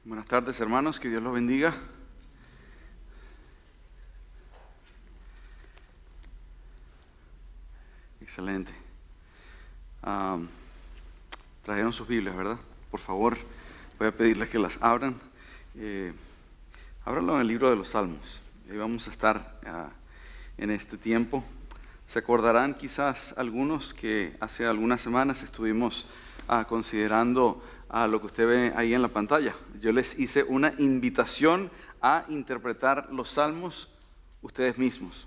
Buenas tardes, hermanos, que Dios los bendiga. Excelente. Trajeron sus Biblias, ¿verdad? Por favor, voy a pedirles que las abran. Ábranlo en el libro de los Salmos. Ahí vamos a estar en este tiempo. Se acordarán quizás algunos que hace algunas semanas estuvimos considerando lo que usted ve ahí en la pantalla. Yo les hice una invitación a interpretar los salmos ustedes mismos.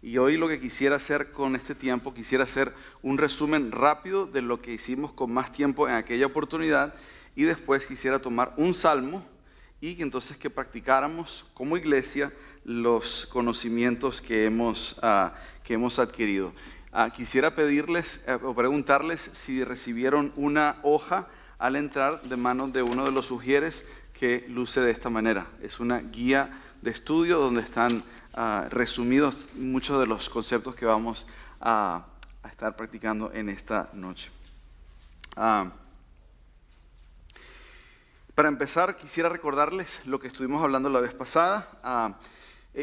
Y hoy lo que quisiera hacer con este tiempo, quisiera hacer un resumen rápido de lo que hicimos con más tiempo en aquella oportunidad, y después quisiera tomar un salmo y entonces que practicáramos como iglesia los conocimientos que hemos adquirido. Quisiera pedirles o preguntarles si recibieron una hoja al entrar de manos de uno de los sugieres que luce de esta manera. Es una guía de estudio donde están resumidos muchos de los conceptos que vamos a estar practicando en esta noche. Para empezar, quisiera recordarles lo que estuvimos hablando la vez pasada.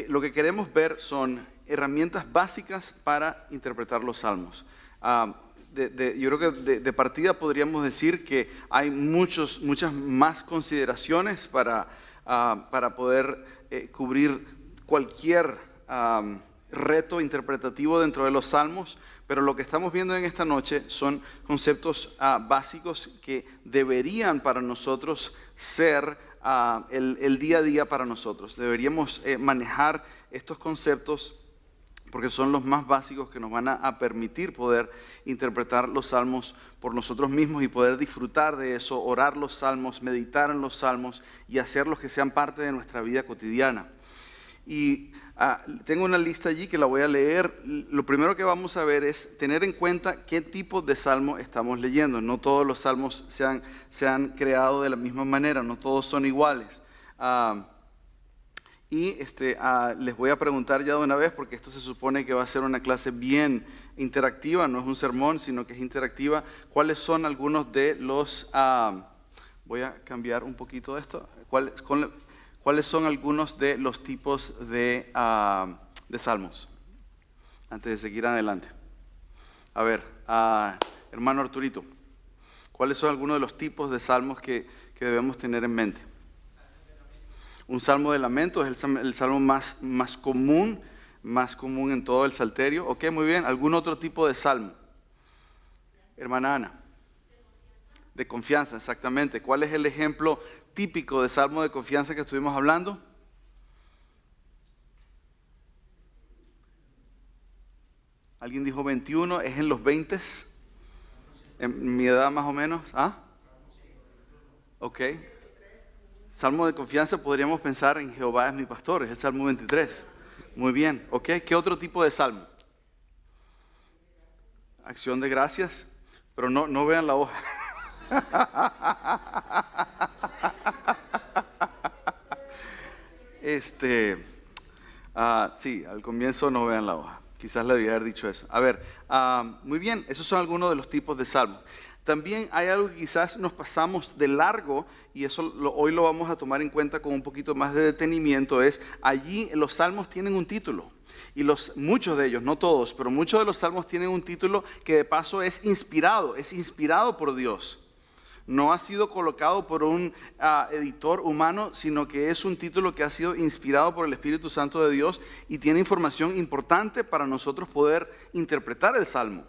Lo que queremos ver son herramientas básicas para interpretar los salmos. Yo creo que de partida podríamos decir que hay muchas más consideraciones para poder cubrir cualquier reto interpretativo dentro de los salmos, pero lo que estamos viendo en esta noche son conceptos básicos que deberían para nosotros ser el día a día para nosotros. Deberíamos manejar estos conceptos porque son los más básicos que nos van a permitir poder interpretar los salmos por nosotros mismos y poder disfrutar de eso, orar los salmos, meditar en los salmos y hacerlos que sean parte de nuestra vida cotidiana. Y tengo una lista allí que la voy a leer. Lo primero que vamos a ver es tener en cuenta qué tipo de salmo estamos leyendo. No todos los salmos se han creado de la misma manera, no todos son iguales. Les voy a preguntar ya de una vez, porque esto se supone que va a ser una clase bien interactiva, no es un sermón, sino que es interactiva. ¿Cuáles son algunos de los... voy a cambiar un poquito esto. ¿Cuáles son algunos de los tipos de salmos? Antes de seguir adelante. A ver, hermano Arturito, ¿cuáles son algunos de los tipos de salmos que debemos tener en mente? Un salmo de lamento es el salmo más común en todo el salterio. Ok, muy bien. ¿Algún otro tipo de salmo? Hermana Ana. De confianza, exactamente. ¿Cuál es el ejemplo típico de salmo de confianza que estuvimos hablando? ¿Alguien dijo 21? ¿Es en los 20s? ¿En mi edad más o menos? Ok. Salmo de confianza podríamos pensar en Jehová es mi pastor, es el Salmo 23. Muy bien, ok. ¿Qué otro tipo de salmo? Acción de gracias, pero no vean la hoja. Sí, al comienzo no vean la hoja. Quizás le debía haber dicho eso. A ver, muy bien, esos son algunos de los tipos de salmos. También hay algo que quizás nos pasamos de largo, y eso hoy lo vamos a tomar en cuenta con un poquito más de detenimiento, es allí los salmos tienen un título. Y muchos de ellos, no todos, pero muchos de los salmos tienen un título que de paso es inspirado por Dios. No ha sido colocado por un editor humano, sino que es un título que ha sido inspirado por el Espíritu Santo de Dios y tiene información importante para nosotros poder interpretar el salmo.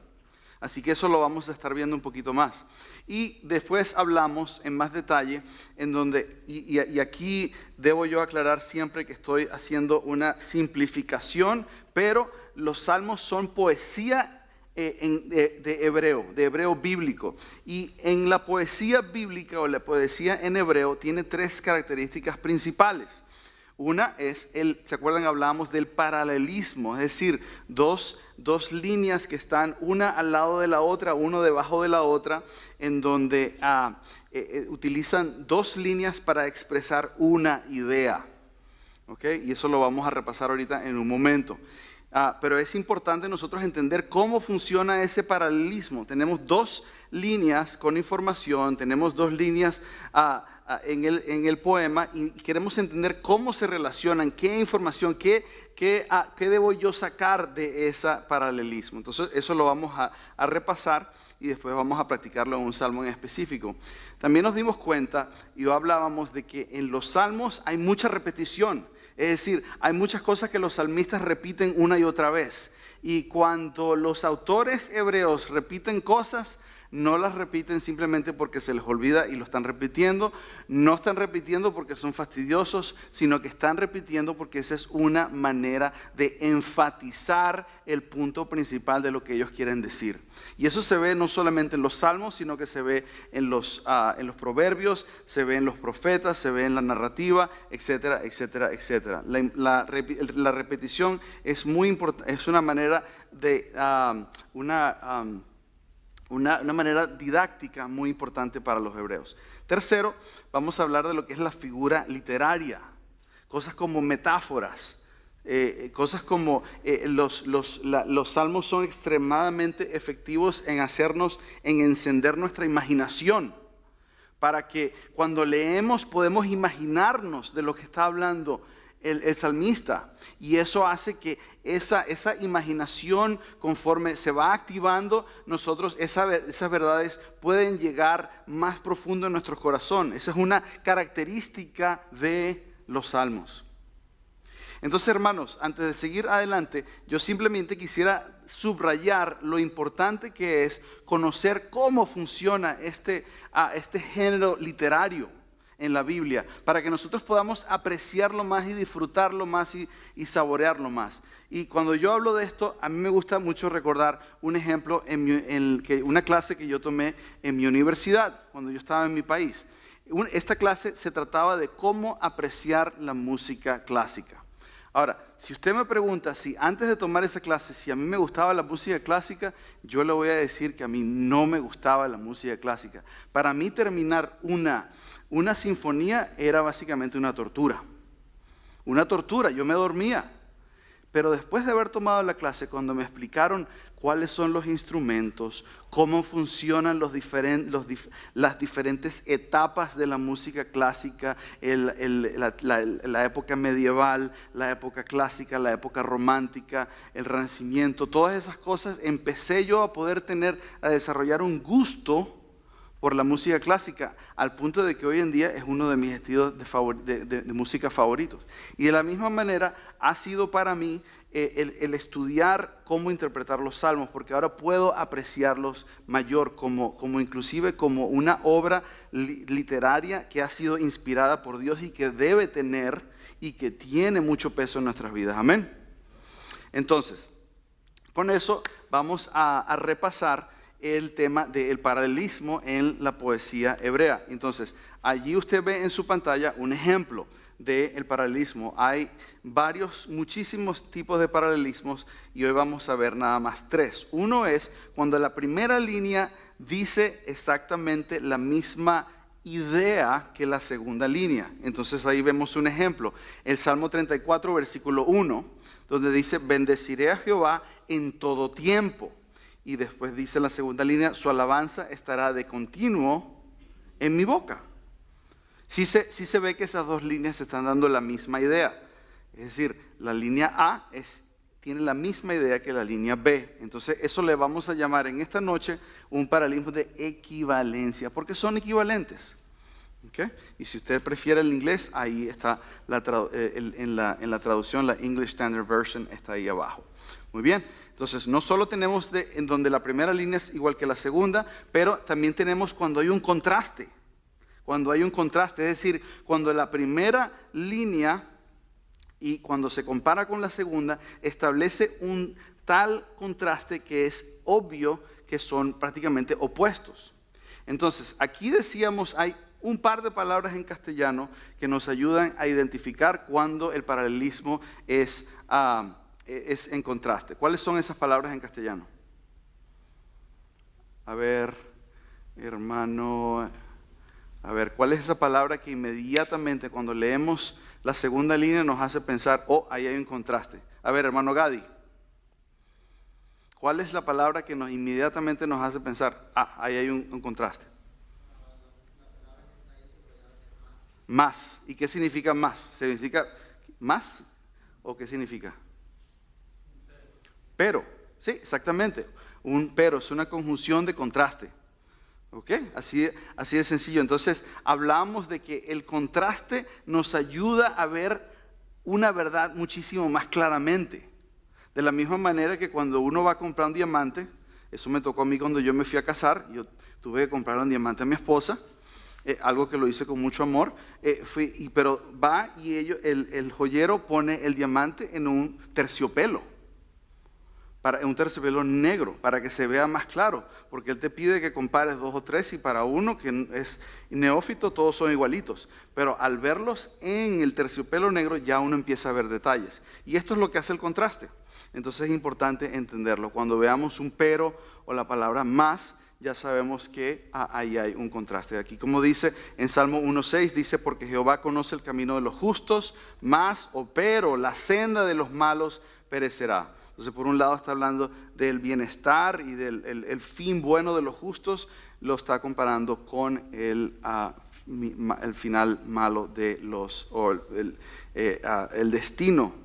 Así que eso lo vamos a estar viendo un poquito más. Y después hablamos en más detalle, en donde, y aquí debo yo aclarar siempre que estoy haciendo una simplificación, pero los salmos son poesía de hebreo bíblico. Y en la poesía bíblica o la poesía en hebreo tiene tres características principales. Una es, ¿se acuerdan? Hablábamos del paralelismo, es decir, dos líneas que están una al lado de la otra, uno debajo de la otra, en donde utilizan dos líneas para expresar una idea. ¿Okay? Y eso lo vamos a repasar ahorita en un momento. Pero es importante nosotros entender cómo funciona ese paralelismo. Tenemos dos líneas con información, tenemos dos líneas en el poema y queremos entender cómo se relacionan, qué información, qué debo yo sacar de ese paralelismo. Entonces eso lo vamos a repasar y después vamos a practicarlo en un salmo en específico. También nos dimos cuenta y hablábamos de que en los salmos hay mucha repetición. Es decir, hay muchas cosas que los salmistas repiten una y otra vez. Y cuando los autores hebreos repiten cosas, no las repiten simplemente porque se les olvida y lo están repitiendo. No están repitiendo porque son fastidiosos, sino que están repitiendo porque esa es una manera de enfatizar el punto principal de lo que ellos quieren decir. Y eso se ve no solamente en los salmos, sino que se ve en los proverbios, se ve en los profetas, se ve en la narrativa, etcétera, etcétera, etcétera. La repetición es muy importante, es una manera de una manera didáctica muy importante para los hebreos. Tercero, vamos a hablar de lo que es la figura literaria, cosas como metáforas, cosas como los salmos son extremadamente efectivos en encender nuestra imaginación, para que cuando leemos podemos imaginarnos de lo que está hablando el salmista, y eso hace que esa imaginación, conforme se va activando, nosotros esas verdades pueden llegar más profundo en nuestro corazón. Esa es una característica de los salmos. Entonces, hermanos, antes de seguir adelante, yo simplemente quisiera subrayar lo importante que es conocer cómo funciona este género literario en la Biblia, para que nosotros podamos apreciarlo más y disfrutarlo más y saborearlo más. Y cuando yo hablo de esto, a mí me gusta mucho recordar un ejemplo una clase que yo tomé en mi universidad, cuando yo estaba en mi país. Esta clase se trataba de cómo apreciar la música clásica. Ahora, si usted me pregunta si antes de tomar esa clase, si a mí me gustaba la música clásica, yo le voy a decir que a mí no me gustaba la música clásica. Para mí terminar una sinfonía era básicamente una tortura. Una tortura, yo me dormía. Pero después de haber tomado la clase, cuando me explicaron cuáles son los instrumentos, cómo funcionan las diferentes etapas de la música clásica, la época medieval, la época clásica, la época romántica, el Renacimiento, todas esas cosas, empecé yo a desarrollar un gusto por la música clásica, al punto de que hoy en día es uno de mis estilos de música favoritos. Y de la misma manera ha sido para mí el estudiar cómo interpretar los salmos, porque ahora puedo apreciarlos mayor, inclusive como una obra literaria que ha sido inspirada por Dios y que debe tener y que tiene mucho peso en nuestras vidas. Amén. Entonces, con eso vamos a repasar el tema del paralelismo en la poesía hebrea. Entonces, allí usted ve en su pantalla un ejemplo del paralelismo. Hay muchísimos tipos de paralelismos y hoy vamos a ver nada más 3. Uno es cuando la primera línea dice exactamente la misma idea que la segunda línea. Entonces ahí vemos un ejemplo. El Salmo 34, versículo 1, donde dice: bendeciré a Jehová en todo tiempo. Y después dice la segunda línea: su alabanza estará de continuo en mi boca. Sí se ve que esas dos líneas están dando la misma idea. Es decir, la línea A tiene la misma idea que la línea B. Entonces eso le vamos a llamar en esta noche un paralelismo de equivalencia, porque son equivalentes. ¿Okay? Y si usted prefiere el inglés, ahí está en la traducción, la English Standard Version está ahí abajo. Muy bien. Entonces, no solo tenemos en donde la primera línea es igual que la segunda, pero también tenemos cuando hay un contraste. Cuando hay un contraste, es decir, cuando la primera línea y cuando se compara con la segunda, establece un tal contraste que es obvio que son prácticamente opuestos. Entonces, aquí decíamos, hay un par de palabras en castellano que nos ayudan a identificar cuando el paralelismo es en contraste. ¿Cuáles son esas palabras en castellano? A ver, hermano, ¿cuál es esa palabra que inmediatamente cuando leemos la segunda línea nos hace pensar, ahí hay un contraste? A ver, hermano Gadi, ¿cuál es la palabra que inmediatamente nos hace pensar, ahí hay un contraste? Más. ¿Y qué significa más? ¿Significa más? ¿O qué significa? Pero. Sí, exactamente. Un pero es una conjunción de contraste. ¿Ok? Así de sencillo. Entonces, hablamos de que el contraste nos ayuda a ver una verdad muchísimo más claramente. De la misma manera que cuando uno va a comprar un diamante, eso me tocó a mí cuando yo me fui a casar, yo tuve que comprar un diamante a mi esposa, algo que lo hice con mucho amor, pero va y el joyero pone el diamante en un terciopelo. Un terciopelo negro, para que se vea más claro, porque él te pide que compares 2 o 3 y para uno que es neófito todos son igualitos, pero al verlos en el terciopelo negro ya uno empieza a ver detalles, y esto es lo que hace el contraste. Entonces es importante entenderlo. Cuando veamos un pero o la palabra más, ya sabemos que ahí hay un contraste. Aquí, como dice en Salmo 1:6, dice: porque Jehová conoce el camino de los justos, mas o pero la senda de los malos perecerá. Entonces, por un lado está hablando del bienestar y del el fin bueno de los justos, lo está comparando con el final malo de los, o el destino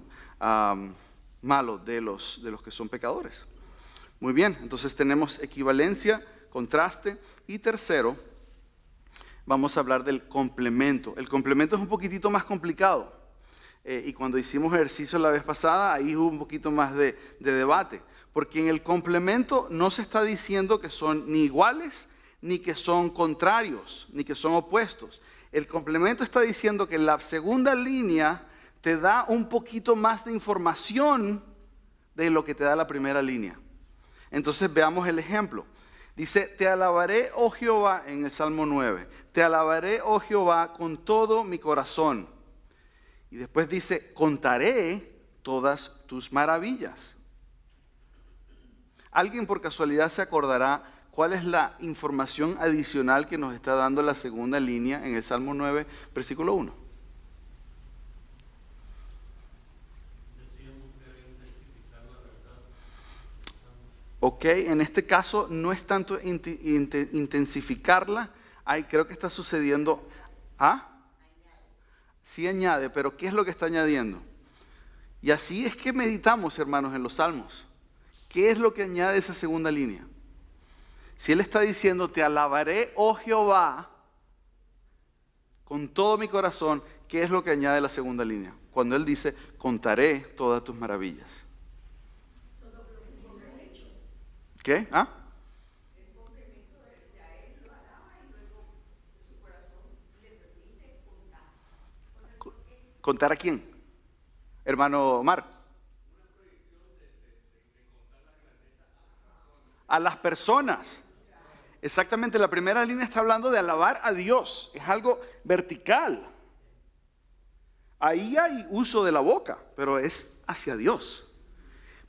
malo de los que son pecadores. Muy bien, entonces tenemos equivalencia, contraste, y tercero, vamos a hablar del complemento. El complemento es un poquitito más complicado. Y cuando hicimos ejercicio la vez pasada, ahí hubo un poquito más de debate, porque en el complemento no se está diciendo que son ni iguales, ni que son contrarios, ni que son opuestos. El complemento está diciendo que la segunda línea te da un poquito más de información de lo que te da la primera línea. Entonces veamos el ejemplo. Dice: te alabaré, oh Jehová, en el Salmo 9. Te alabaré, oh Jehová, con todo mi corazón. Y después dice: contaré todas tus maravillas. ¿Alguien por casualidad se acordará cuál es la información adicional que nos está dando la segunda línea en el Salmo 9, versículo 1? Ok, en este caso no es tanto intensificarla. Creo que está sucediendo. Sí añade, pero ¿qué es lo que está añadiendo? Y así es que meditamos, hermanos, en los salmos. ¿Qué es lo que añade esa segunda línea? Si él está diciendo: te alabaré, oh Jehová, con todo mi corazón, ¿qué es lo que añade la segunda línea? Cuando él dice: contaré todas tus maravillas. ¿Qué? ¿Contar a quién? Hermano Omar. A las personas. Exactamente, la primera línea está hablando de alabar a Dios. Es algo vertical. Ahí hay uso de la boca, pero es hacia Dios.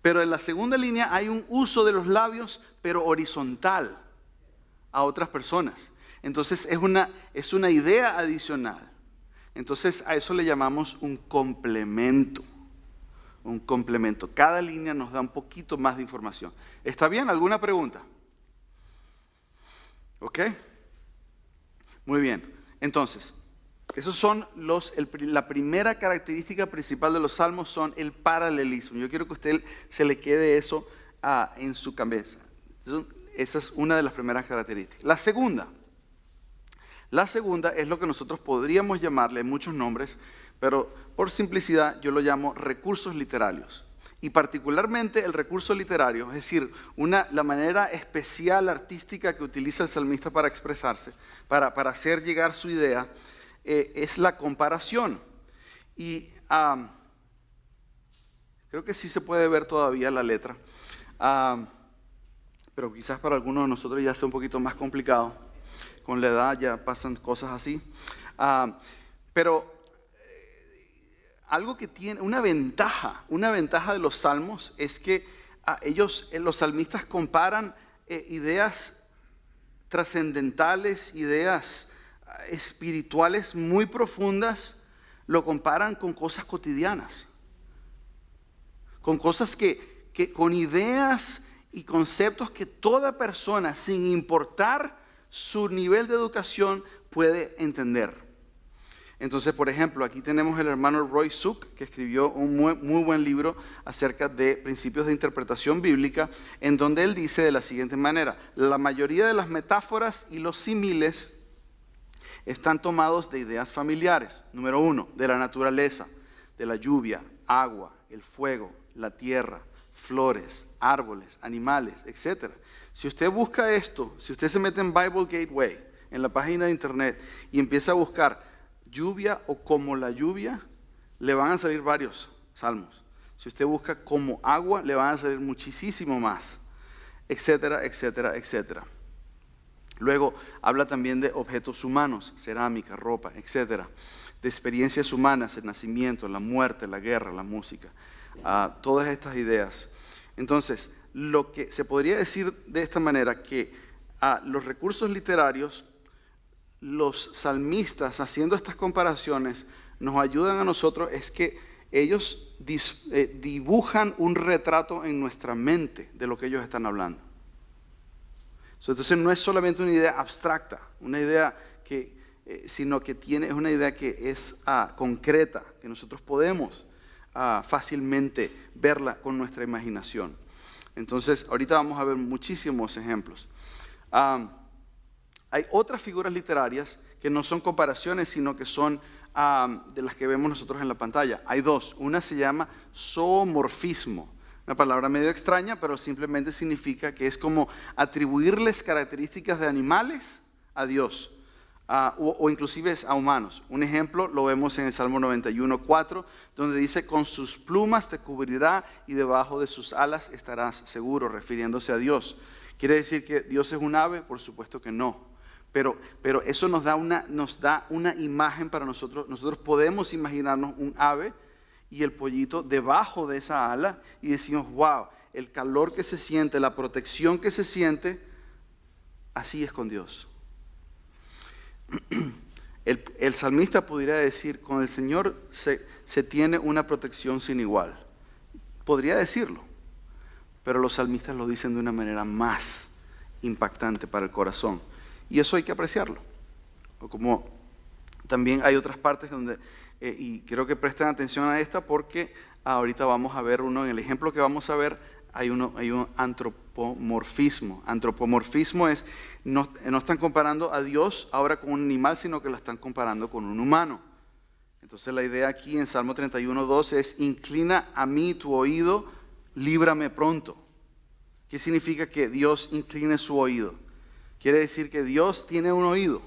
Pero en la segunda línea hay un uso de los labios, pero horizontal a otras personas. Entonces es una idea adicional. Entonces a eso le llamamos un complemento. Un complemento. Cada línea nos da un poquito más de información. ¿Está bien? ¿Alguna pregunta? ¿Ok? Muy bien. Entonces, esos son la primera característica principal de los salmos, son el paralelismo. Yo quiero que a usted se le quede eso en su cabeza. Esa es una de las primeras características. La segunda es lo que nosotros podríamos llamarle muchos nombres, pero por simplicidad yo lo llamo recursos literarios. Y particularmente el recurso literario, es decir, la manera especial artística que utiliza el salmista para expresarse, para hacer llegar su idea, es la comparación. Y creo que sí se puede ver todavía la letra, pero quizás para algunos de nosotros ya sea un poquito más complicado. Con la edad ya pasan cosas así. Pero algo que tiene una ventaja de los salmos es que los salmistas comparan ideas trascendentales, ideas espirituales muy profundas, lo comparan con cosas cotidianas, con cosas con ideas y conceptos que toda persona, sin importar su nivel de educación, puede entender. Entonces, por ejemplo, aquí tenemos el hermano Roy Suk, que escribió un muy buen libro acerca de principios de interpretación bíblica, en donde él dice de la siguiente manera: la mayoría de las metáforas y los símiles están tomados de ideas familiares. Número 1, de la naturaleza, de la lluvia, agua, el fuego, la tierra, flores, árboles, animales, etc. Si usted busca esto, si usted se mete en Bible Gateway, en la página de internet, y empieza a buscar lluvia o como la lluvia, le van a salir varios salmos. Si usted busca como agua, le van a salir muchísimo más, etcétera, etcétera, etcétera. Luego habla también de objetos humanos, cerámica, ropa, etcétera. De experiencias humanas, el nacimiento, la muerte, la guerra, la música. Todas estas ideas. Entonces, lo que se podría decir de esta manera, que los recursos literarios, los salmistas haciendo estas comparaciones, nos ayudan a nosotros, es que ellos dibujan un retrato en nuestra mente de lo que ellos están hablando. Entonces no es solamente una idea abstracta, una idea sino que es una idea que es concreta, que nosotros podemos fácilmente verla con nuestra imaginación. Entonces, ahorita vamos a ver muchísimos ejemplos. Hay otras figuras literarias que no son comparaciones, sino que son de las que vemos nosotros en la pantalla. Hay dos. Una se llama zoomorfismo. Una palabra medio extraña, pero simplemente significa que es como atribuirles características de animales a Dios, o inclusive a humanos. Un ejemplo lo vemos en el Salmo 91:4, donde dice: con sus plumas te cubrirá y debajo de sus alas estarás seguro, refiriéndose a Dios. ¿Quiere decir que Dios es un ave? Por supuesto que no. Pero eso nos da una imagen para nosotros. Nosotros podemos imaginarnos un ave y el pollito debajo de esa ala y decimos: wow, el calor que se siente, la protección que se siente, así es con Dios. El salmista pudiera decir: con el Señor se tiene una protección sin igual. Podría decirlo, pero los salmistas lo dicen de una manera más impactante para el corazón, y eso hay que apreciarlo. Como también hay otras partes donde y quiero que presten atención a esta, porque ahorita vamos a ver uno, en el ejemplo que vamos a ver, hay un antropomorfismo. Antropomorfismo es, no están comparando a Dios ahora con un animal, sino que lo están comparando con un humano. Entonces la idea aquí en Salmo 31:12 es: inclina a mí tu oído, líbrame pronto. ¿Qué significa que Dios incline su oído? ¿Quiere decir que Dios tiene un oído?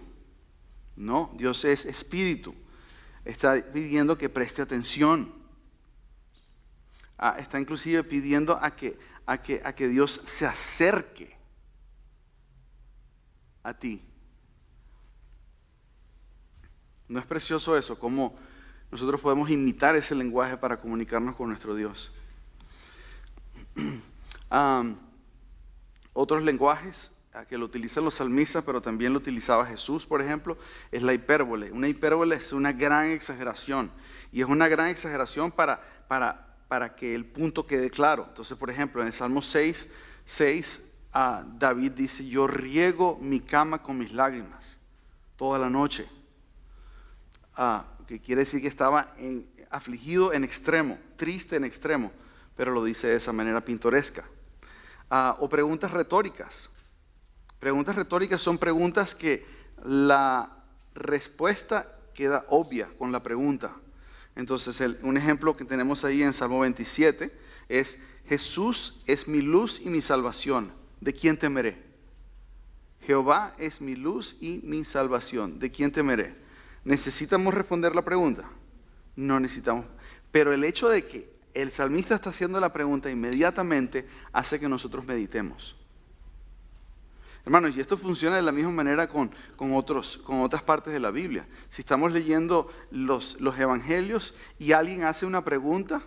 No, Dios es espíritu. Está pidiendo que preste atención. Está inclusive pidiendo a que Dios se acerque a ti. ¿No es precioso eso? Cómo nosotros podemos imitar ese lenguaje para comunicarnos con nuestro Dios. Otros lenguajes que lo utilizan los salmistas, pero también lo utilizaba Jesús, por ejemplo, es la hipérbole. Una hipérbole es una gran exageración, y es una gran exageración para que el punto quede claro. Entonces, por ejemplo, en el Salmo 6, David dice: yo riego mi cama con mis lágrimas toda la noche. Que quiere decir que estaba afligido en extremo, triste en extremo, pero lo dice de esa manera pintoresca. O preguntas retóricas. Preguntas retóricas son preguntas que la respuesta queda obvia con la pregunta. Entonces, un ejemplo que tenemos ahí en Salmo 27 es: Jesús es mi luz y mi salvación, ¿de quién temeré? Jehová es mi luz y mi salvación, ¿de quién temeré? ¿Necesitamos responder la pregunta? No necesitamos. Pero el hecho de que el salmista está haciendo la pregunta inmediatamente hace que nosotros meditemos. Hermanos, y esto funciona de la misma manera con otras partes de la Biblia. Si estamos leyendo los evangelios y alguien hace una pregunta,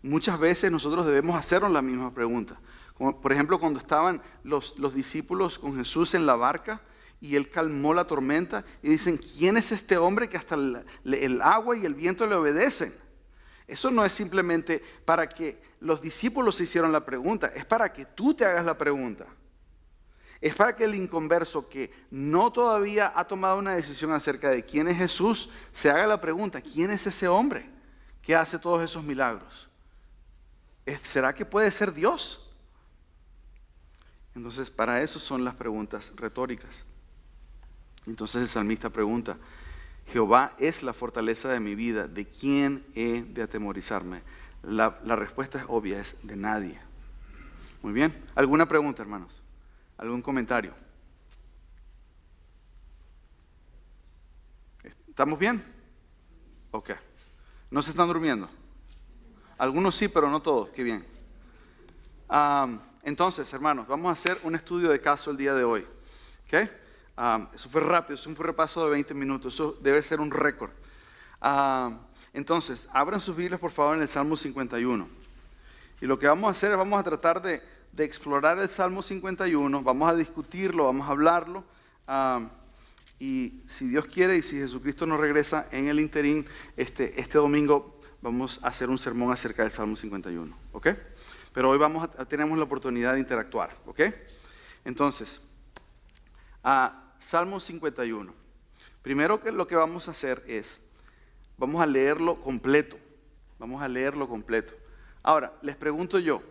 muchas veces nosotros debemos hacernos la misma pregunta. Como, por ejemplo, cuando estaban los discípulos con Jesús en la barca y Él calmó la tormenta, y dicen: ¿quién es este hombre que hasta el agua y el viento le obedecen? Eso no es simplemente para que los discípulos se hicieran la pregunta, es para que tú te hagas la pregunta. Es para que el inconverso que no todavía ha tomado una decisión acerca de quién es Jesús, se haga la pregunta, ¿quién es ese hombre que hace todos esos milagros? ¿Será que puede ser Dios? Entonces, para eso son las preguntas retóricas. Entonces el salmista pregunta, Jehová es la fortaleza de mi vida, ¿de quién he de atemorizarme? La respuesta es obvia, es de nadie. Muy bien, ¿alguna pregunta, hermanos? ¿Algún comentario? ¿Estamos bien? Ok. ¿No se están durmiendo? Algunos sí, pero no todos. Qué bien. Entonces, hermanos, vamos a hacer un estudio de caso el día de hoy. ¿Ok? Eso fue rápido, eso fue un repaso de 20 minutos. Eso debe ser un récord. Entonces, abran sus Biblias, por favor, en el Salmo 51. Y lo que vamos a hacer es vamos a tratar de explorar el Salmo 51. Vamos a discutirlo, vamos a hablarlo. Y si Dios quiere y si Jesucristo nos regresa en el interín, este domingo vamos a hacer un sermón acerca del Salmo 51, ¿ok? Pero hoy tenemos la oportunidad de interactuar, ¿ok? Entonces, Salmo 51. Primero lo que vamos a hacer es, vamos a leerlo completo. Vamos a leerlo completo. Ahora, les pregunto yo,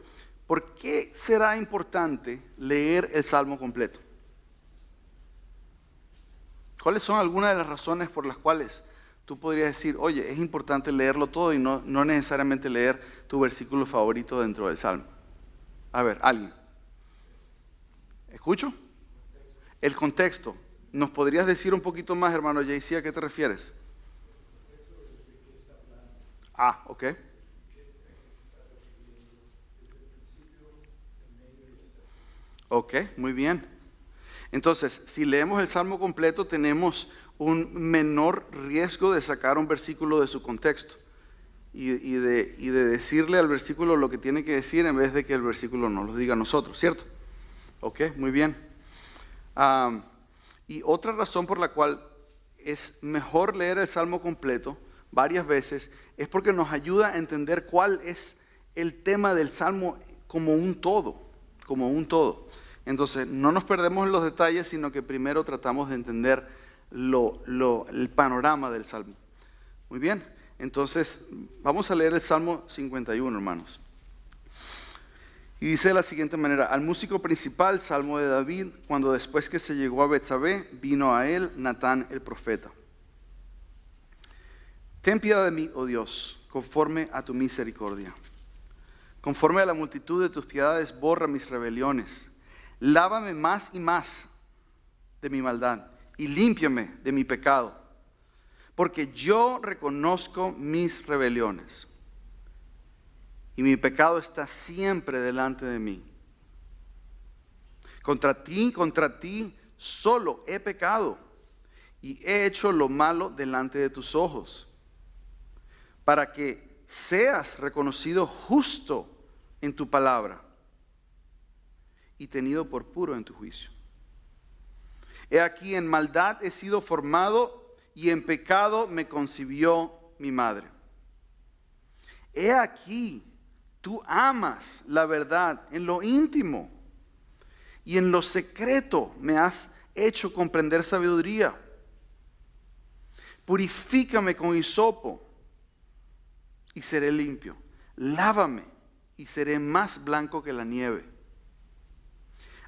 ¿por qué será importante leer el Salmo completo? ¿Cuáles son algunas de las razones por las cuales tú podrías decir, oye, es importante leerlo todo y no necesariamente leer tu versículo favorito dentro del Salmo? A ver, ¿alguien? ¿Escucho? El contexto. ¿Nos podrías decir un poquito más, hermano JC, a qué te refieres? Ok. Ok, muy bien. Entonces, si leemos el Salmo completo, tenemos un menor riesgo de sacar un versículo de su contexto y de decirle al versículo lo que tiene que decir en vez de que el versículo nos lo diga a nosotros, ¿cierto? Ok, muy bien. Y otra razón por la cual es mejor leer el Salmo completo varias veces es porque nos ayuda a entender cuál es el tema del Salmo como un todo, Entonces, no nos perdemos en los detalles, sino que primero tratamos de entender el panorama del Salmo. Muy bien, entonces vamos a leer el Salmo 51, hermanos. Y dice de la siguiente manera, al músico principal, Salmo de David, cuando después que se llegó a Betsabé, vino a él Natán el profeta. Ten piedad de mí, oh Dios, conforme a tu misericordia. Conforme a la multitud de tus piedades, borra mis rebeliones. Lávame más y más de mi maldad y límpiame de mi pecado, porque yo reconozco mis rebeliones y mi pecado está siempre delante de mí. Contra ti solo he pecado y he hecho lo malo delante de tus ojos, para que seas reconocido justo en tu palabra y tenido por puro en tu juicio. He aquí, en maldad he sido formado y en pecado me concibió mi madre. He aquí, tú amas la verdad en lo íntimo y en lo secreto me has hecho comprender sabiduría. Purifícame con hisopo y seré limpio. Lávame y seré más blanco que la nieve.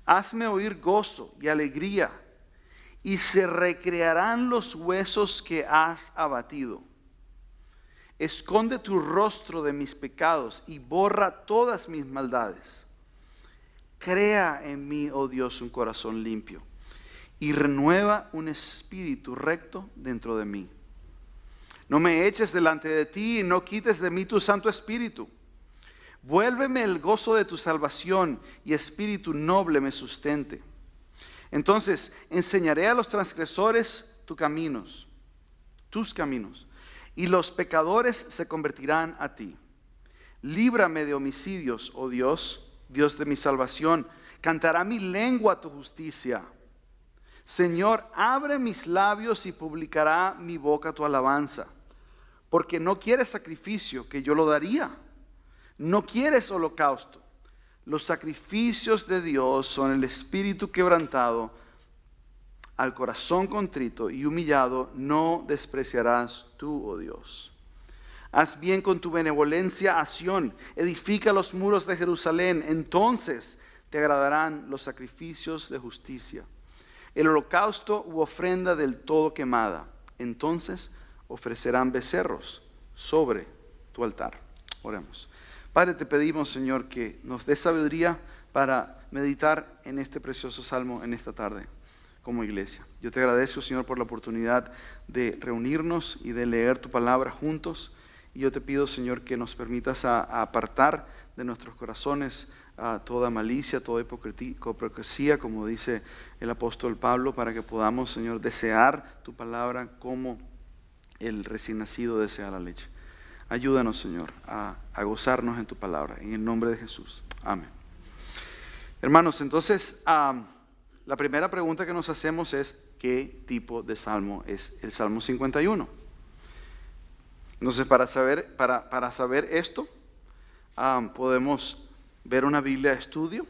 Hazme oír gozo y alegría, y se recrearán los huesos que has abatido. Esconde tu rostro de mis pecados y borra todas mis maldades. Crea en mí, oh Dios, un corazón limpio, y renueva un espíritu recto dentro de mí. No me eches delante de ti y no quites de mí tu Santo Espíritu. Vuélveme el gozo de tu salvación y espíritu noble me sustente. Entonces enseñaré a los transgresores tus caminos, y los pecadores se convertirán a ti. Líbrame de homicidios, oh Dios, Dios de mi salvación. Cantará mi lengua tu justicia. Señor, abre mis labios y publicará mi boca tu alabanza. Porque no quieres sacrificio, que yo lo daría. No quieres holocausto. Los sacrificios de Dios son el espíritu quebrantado, al corazón contrito y humillado no despreciarás tú, oh Dios. Haz bien con tu benevolencia a Sión, edifica los muros de Jerusalén, entonces te agradarán los sacrificios de justicia, el holocausto u ofrenda del todo quemada, entonces ofrecerán becerros sobre tu altar. Oremos. Padre, te pedimos, Señor, que nos dé sabiduría para meditar en este precioso salmo en esta tarde como iglesia. Yo te agradezco, Señor, por la oportunidad de reunirnos y de leer tu palabra juntos. Y yo te pido, Señor, que nos permitas a apartar de nuestros corazones toda malicia, toda hipocresía, como dice el apóstol Pablo, para que podamos, Señor, desear tu palabra como el recién nacido desea la leche. Ayúdanos, Señor, a gozarnos en tu palabra, en el nombre de Jesús. Amén. Hermanos, entonces, la primera pregunta que nos hacemos es, ¿qué tipo de salmo es el Salmo 51? Entonces, para saber esto, podemos ver una Biblia de estudio,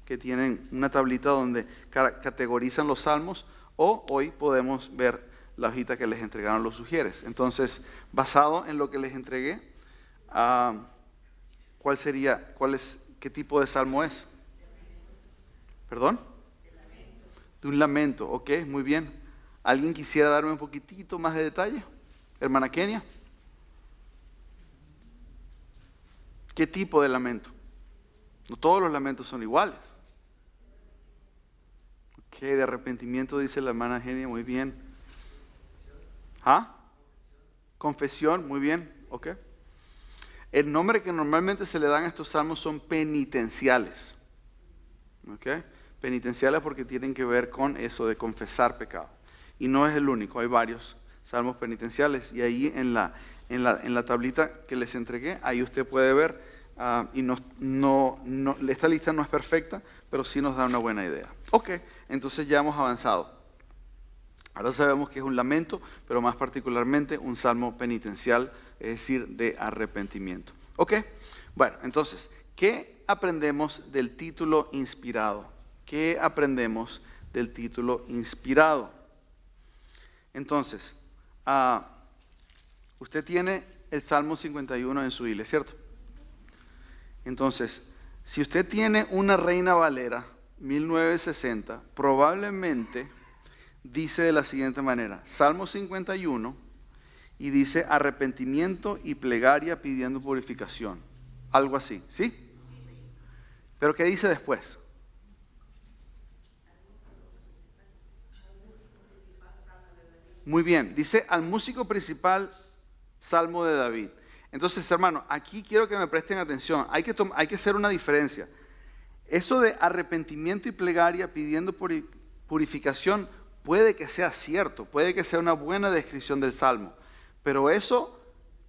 que tienen una tablita donde categorizan los salmos, o hoy podemos ver la hojita que les entregaron los sugieres. Entonces, basado en lo que les entregué, ¿qué tipo de salmo es? ¿Perdón? De un lamento. Ok, muy bien. ¿Alguien quisiera darme un poquitito más de detalle? Hermana Kenia. ¿Qué tipo de lamento? No todos los lamentos son iguales. Ok, de arrepentimiento dice la hermana Kenia, muy bien. Confesión, muy bien, ok. El nombre que normalmente se le dan a estos salmos son penitenciales. Ok, penitenciales porque tienen que ver con eso de confesar pecado. Y no es el único, hay varios salmos penitenciales. Y ahí en la tablita que les entregué, ahí usted puede ver, esta lista no es perfecta, pero sí nos da una buena idea. Ok, entonces ya hemos avanzado. Ahora sabemos que es un lamento, pero más particularmente un salmo penitencial, es decir, de arrepentimiento. Ok, bueno, entonces, ¿qué aprendemos del título inspirado? ¿Qué aprendemos del título inspirado? Entonces, usted tiene el Salmo 51 en su Biblia, ¿cierto? Entonces, si usted tiene una Reina Valera 1960, probablemente dice de la siguiente manera, Salmo 51, y dice arrepentimiento y plegaria pidiendo purificación. Algo así, ¿sí? ¿Pero qué dice después? Muy bien, dice al músico principal, Salmo de David. Entonces, hermano, aquí quiero que me presten atención. Hay que hacer una diferencia. Eso de arrepentimiento y plegaria pidiendo purificación puede que sea cierto, puede que sea una buena descripción del Salmo, pero eso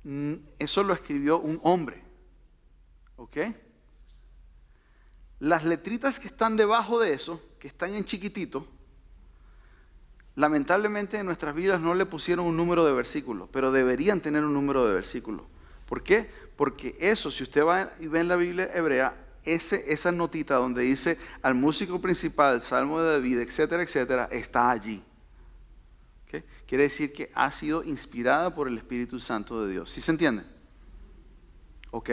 lo escribió un hombre. ¿Ok? Las letritas que están debajo de eso, que están en chiquitito, lamentablemente en nuestras Biblias no le pusieron un número de versículo, pero deberían tener un número de versículo. ¿Por qué? Porque eso, si usted va y ve en la Biblia hebrea, esa notita donde dice al músico principal, Salmo de David, etcétera, etcétera, está allí. ¿Okay? Quiere decir que ha sido inspirada por el Espíritu Santo de Dios. ¿Sí se entiende? Ok.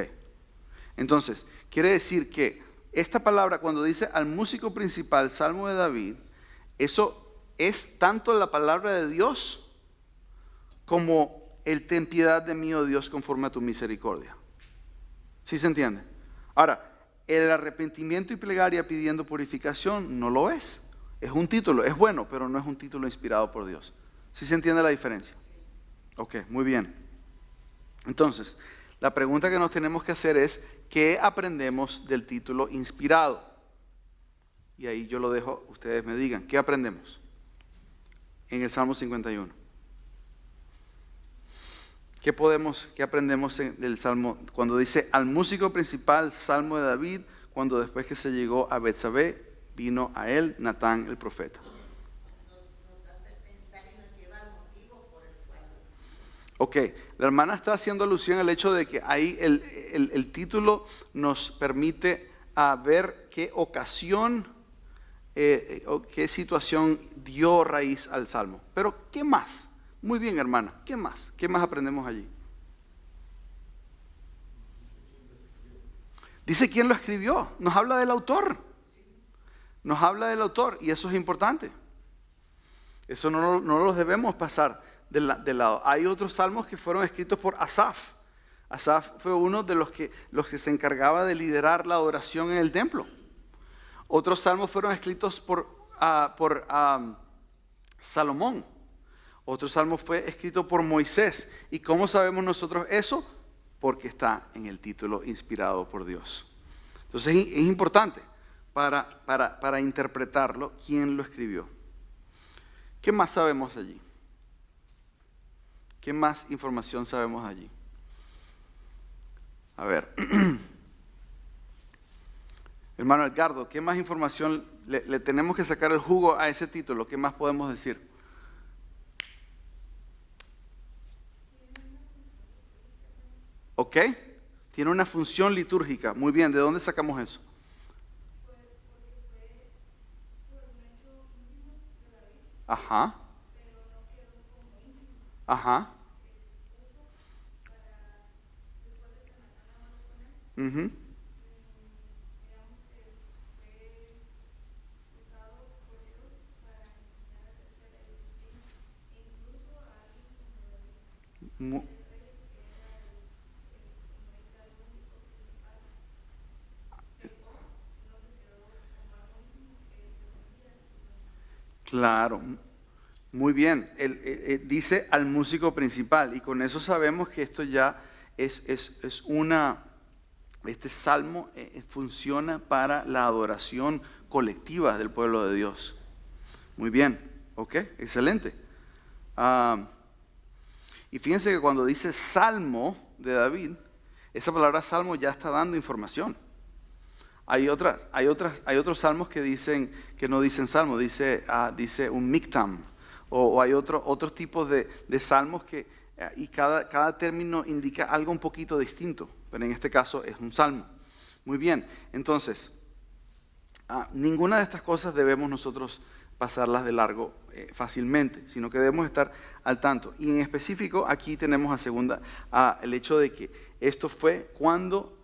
Entonces, quiere decir que esta palabra, cuando dice al músico principal, Salmo de David, eso es tanto la palabra de Dios como el ten piedad de mí, oh Dios, conforme a tu misericordia. ¿Sí se entiende? Ahora, el arrepentimiento y plegaria pidiendo purificación no lo es. Es un título, es bueno, pero no es un título inspirado por Dios. ¿Sí se entiende la diferencia? Ok, muy bien. Entonces, la pregunta que nos tenemos que hacer es, ¿qué aprendemos del título inspirado? Y ahí yo lo dejo, ustedes me digan, ¿qué aprendemos en el Salmo 51? ¿Qué aprendemos del Salmo cuando dice al músico principal, Salmo de David, cuando después que se llegó a Betsabé, vino a él Natán el profeta? Nos hace pensar y nos lleva al motivo por el cual Ok, la hermana está haciendo alusión al hecho de que ahí el título nos permite a ver qué ocasión o qué situación dio raíz al salmo. Pero, ¿qué más? Muy bien, hermana, ¿qué más? ¿Qué más aprendemos allí? Dice quién lo escribió, nos habla del autor. Nos habla del autor y eso es importante. Eso no los debemos pasar de lado. Hay otros salmos que fueron escritos por Asaf. Asaf fue uno de los que se encargaba de liderar la adoración en el templo. Otros salmos fueron escritos por Salomón. Otro salmo fue escrito por Moisés. ¿Y cómo sabemos nosotros eso? Porque está en el título inspirado por Dios. Entonces es importante para interpretarlo quién lo escribió. ¿Qué más sabemos allí? ¿Qué más información sabemos allí? A ver, hermano Edgardo, ¿qué más información le tenemos que sacar el jugo a ese título? ¿Qué más podemos decir? ¿Ok? Tiene una función litúrgica. Muy bien, ¿de dónde sacamos eso? Ajá. Ajá. Uh-huh. Mu- Claro, muy bien. Dice al músico principal y con eso sabemos que esto ya este salmo funciona para la adoración colectiva del pueblo de Dios. Muy bien, ok, excelente. Y fíjense que cuando dice salmo de David, esa palabra salmo ya está dando información. Hay otros salmos que no dicen salmo, dice un miktam, o hay otros tipos de salmos y cada término indica algo un poquito distinto, pero en este caso es un salmo. Muy bien, entonces, ninguna de estas cosas debemos nosotros pasarlas de largo fácilmente, sino que debemos estar al tanto. Y en específico, aquí tenemos el hecho de que esto fue cuando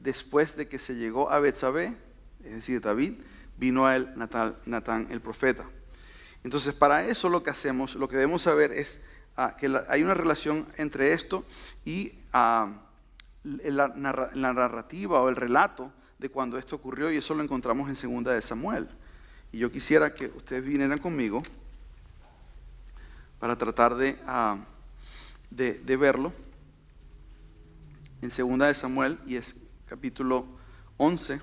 después de que se llegó a Betsabé, es decir, David, vino a él Natán el profeta. Entonces, para eso lo que debemos saber es que hay una relación entre esto y la narrativa o el relato de cuando esto ocurrió, y eso lo encontramos en 2 de Samuel. Y yo quisiera que ustedes vinieran conmigo para tratar de verlo en 2 de Samuel, y es capítulo 11.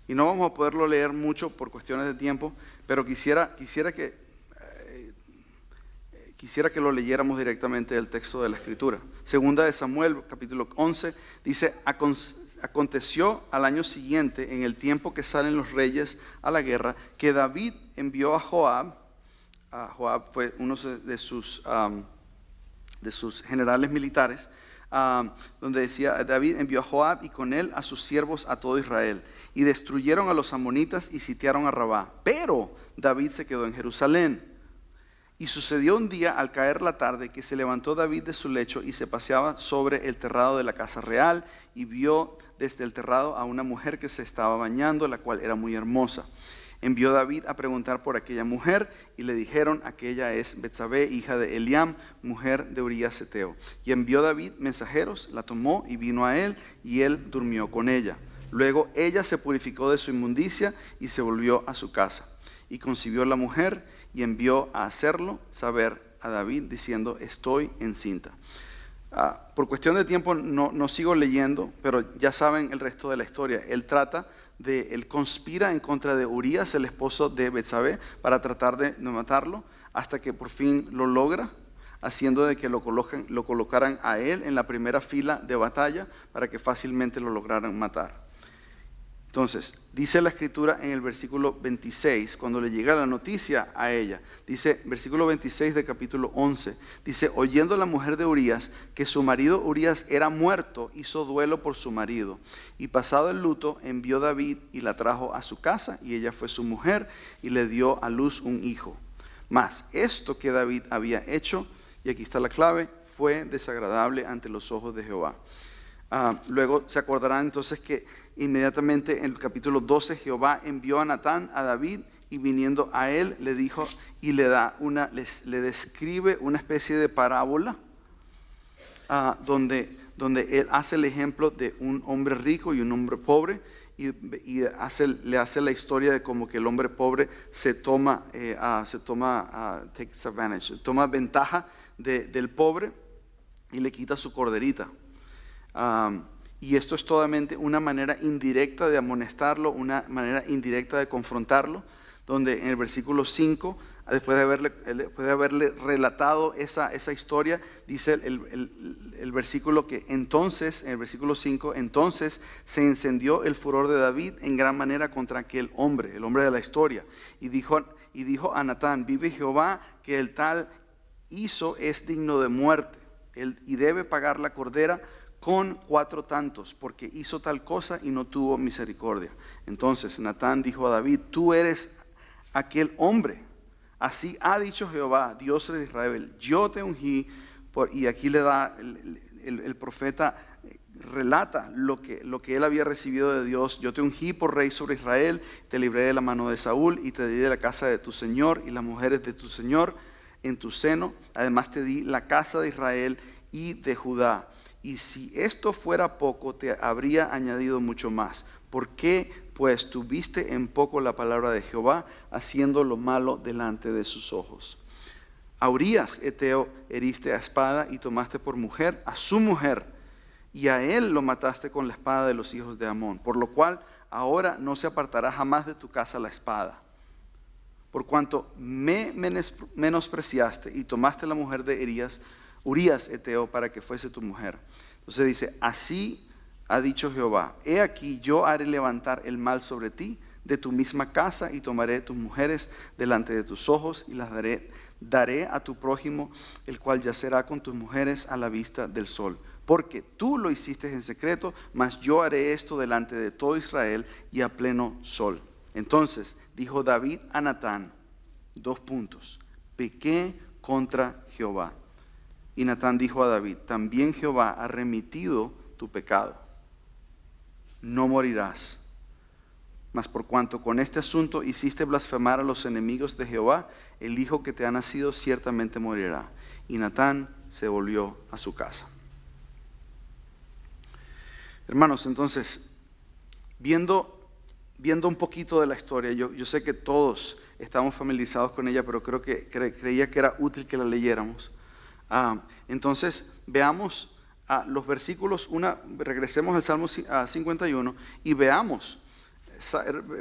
Y no vamos a poderlo leer mucho por cuestiones de tiempo, pero quisiera que lo leyéramos directamente del texto de la Escritura. 2 de Samuel, capítulo 11, dice: aconteció al año siguiente, en el tiempo que salen los reyes a la guerra, que David envió a Joab. Joab fue uno de sus generales militares, donde decía: David envió a Joab y con él a sus siervos a todo Israel, y destruyeron a los amonitas y sitiaron a Rabá. Pero David se quedó en Jerusalén. Y sucedió un día, al caer la tarde, que se levantó David de su lecho y se paseaba sobre el terrado de la casa real, y vio desde el terrado a una mujer que se estaba bañando, la cual era muy hermosa. Envió David a preguntar por aquella mujer, y le dijeron: aquella es Betsabé, hija de Eliam, mujer de Urías Heteo. Y envió David mensajeros, la tomó y vino a él, y él durmió con ella. Luego ella se purificó de su inmundicia y se volvió a su casa. Y concibió la mujer, y envió a hacerlo saber a David, diciendo: estoy encinta. Por cuestión de tiempo no sigo leyendo, pero ya saben el resto de la historia. Él conspira en contra de Urías, el esposo de Betsabé, para tratar de matarlo, hasta que por fin lo logra, haciendo de que lo colocaran a él en la primera fila de batalla, para que fácilmente lo lograran matar. Entonces, dice la escritura en el versículo 26, cuando le llega la noticia a ella, dice, versículo 26 de capítulo 11, dice, oyendo la mujer de Urías que su marido Urías era muerto, hizo duelo por su marido. Y pasado el luto, envió David y la trajo a su casa, y ella fue su mujer, y le dio a luz un hijo. Mas esto que David había hecho, y aquí está la clave, fue desagradable ante los ojos de Jehová. Luego se acordarán entonces que inmediatamente en el capítulo 12 Jehová envió a Natán a David y viniendo a él le dijo y le describe una especie de parábola donde él hace el ejemplo de un hombre rico y un hombre pobre y le hace la historia de como que el hombre pobre toma ventaja del pobre y le quita su corderita. Y esto es totalmente una manera indirecta de amonestarlo, una manera indirecta de confrontarlo, donde en el versículo 5, después de haberle relatado esa historia, dice el versículo que entonces, en el versículo 5, entonces se encendió el furor de David en gran manera contra aquel hombre, el hombre de la historia, y dijo a Natán, vive Jehová que el tal hizo es digno de muerte, y debe pagar la cordera con 4 tantos, porque hizo tal cosa y no tuvo misericordia. Entonces Natán dijo a David, tú eres aquel hombre. Así ha dicho Jehová, Dios de Israel, yo te ungí, y aquí le da el profeta relata lo que él había recibido de Dios. Yo te ungí por rey sobre Israel, te libré de la mano de Saúl y te di de la casa de tu señor y las mujeres de tu señor en tu seno. Además te di la casa de Israel y de Judá. Y si esto fuera poco, te habría añadido mucho más. ¿Por qué, pues, tuviste en poco la palabra de Jehová, haciendo lo malo delante de sus ojos? A Urías, Eteo, heriste a espada y tomaste por mujer a su mujer, y a él lo mataste con la espada de los hijos de Amón, por lo cual ahora no se apartará jamás de tu casa la espada. Por cuanto me menospreciaste y tomaste la mujer de Urías, Eteo, para que fuese tu mujer. Entonces dice, así ha dicho Jehová, he aquí yo haré levantar el mal sobre ti de tu misma casa y tomaré tus mujeres delante de tus ojos y las daré a tu prójimo, el cual yacerá con tus mujeres a la vista del sol. Porque tú lo hiciste en secreto, mas yo haré esto delante de todo Israel y a pleno sol. Entonces dijo David a Natán, 2 puntos, pequé contra Jehová. Y Natán dijo a David, también Jehová ha remitido tu pecado, no morirás. Mas por cuanto con este asunto hiciste blasfemar a los enemigos de Jehová, el hijo que te ha nacido ciertamente morirá. Y Natán se volvió a su casa. Hermanos, entonces, viendo un poquito de la historia, yo sé que todos estamos familiarizados con ella, pero creo que creía que era útil que la leyéramos. Entonces, veamos los versículos, regresemos al Salmo 51 y veamos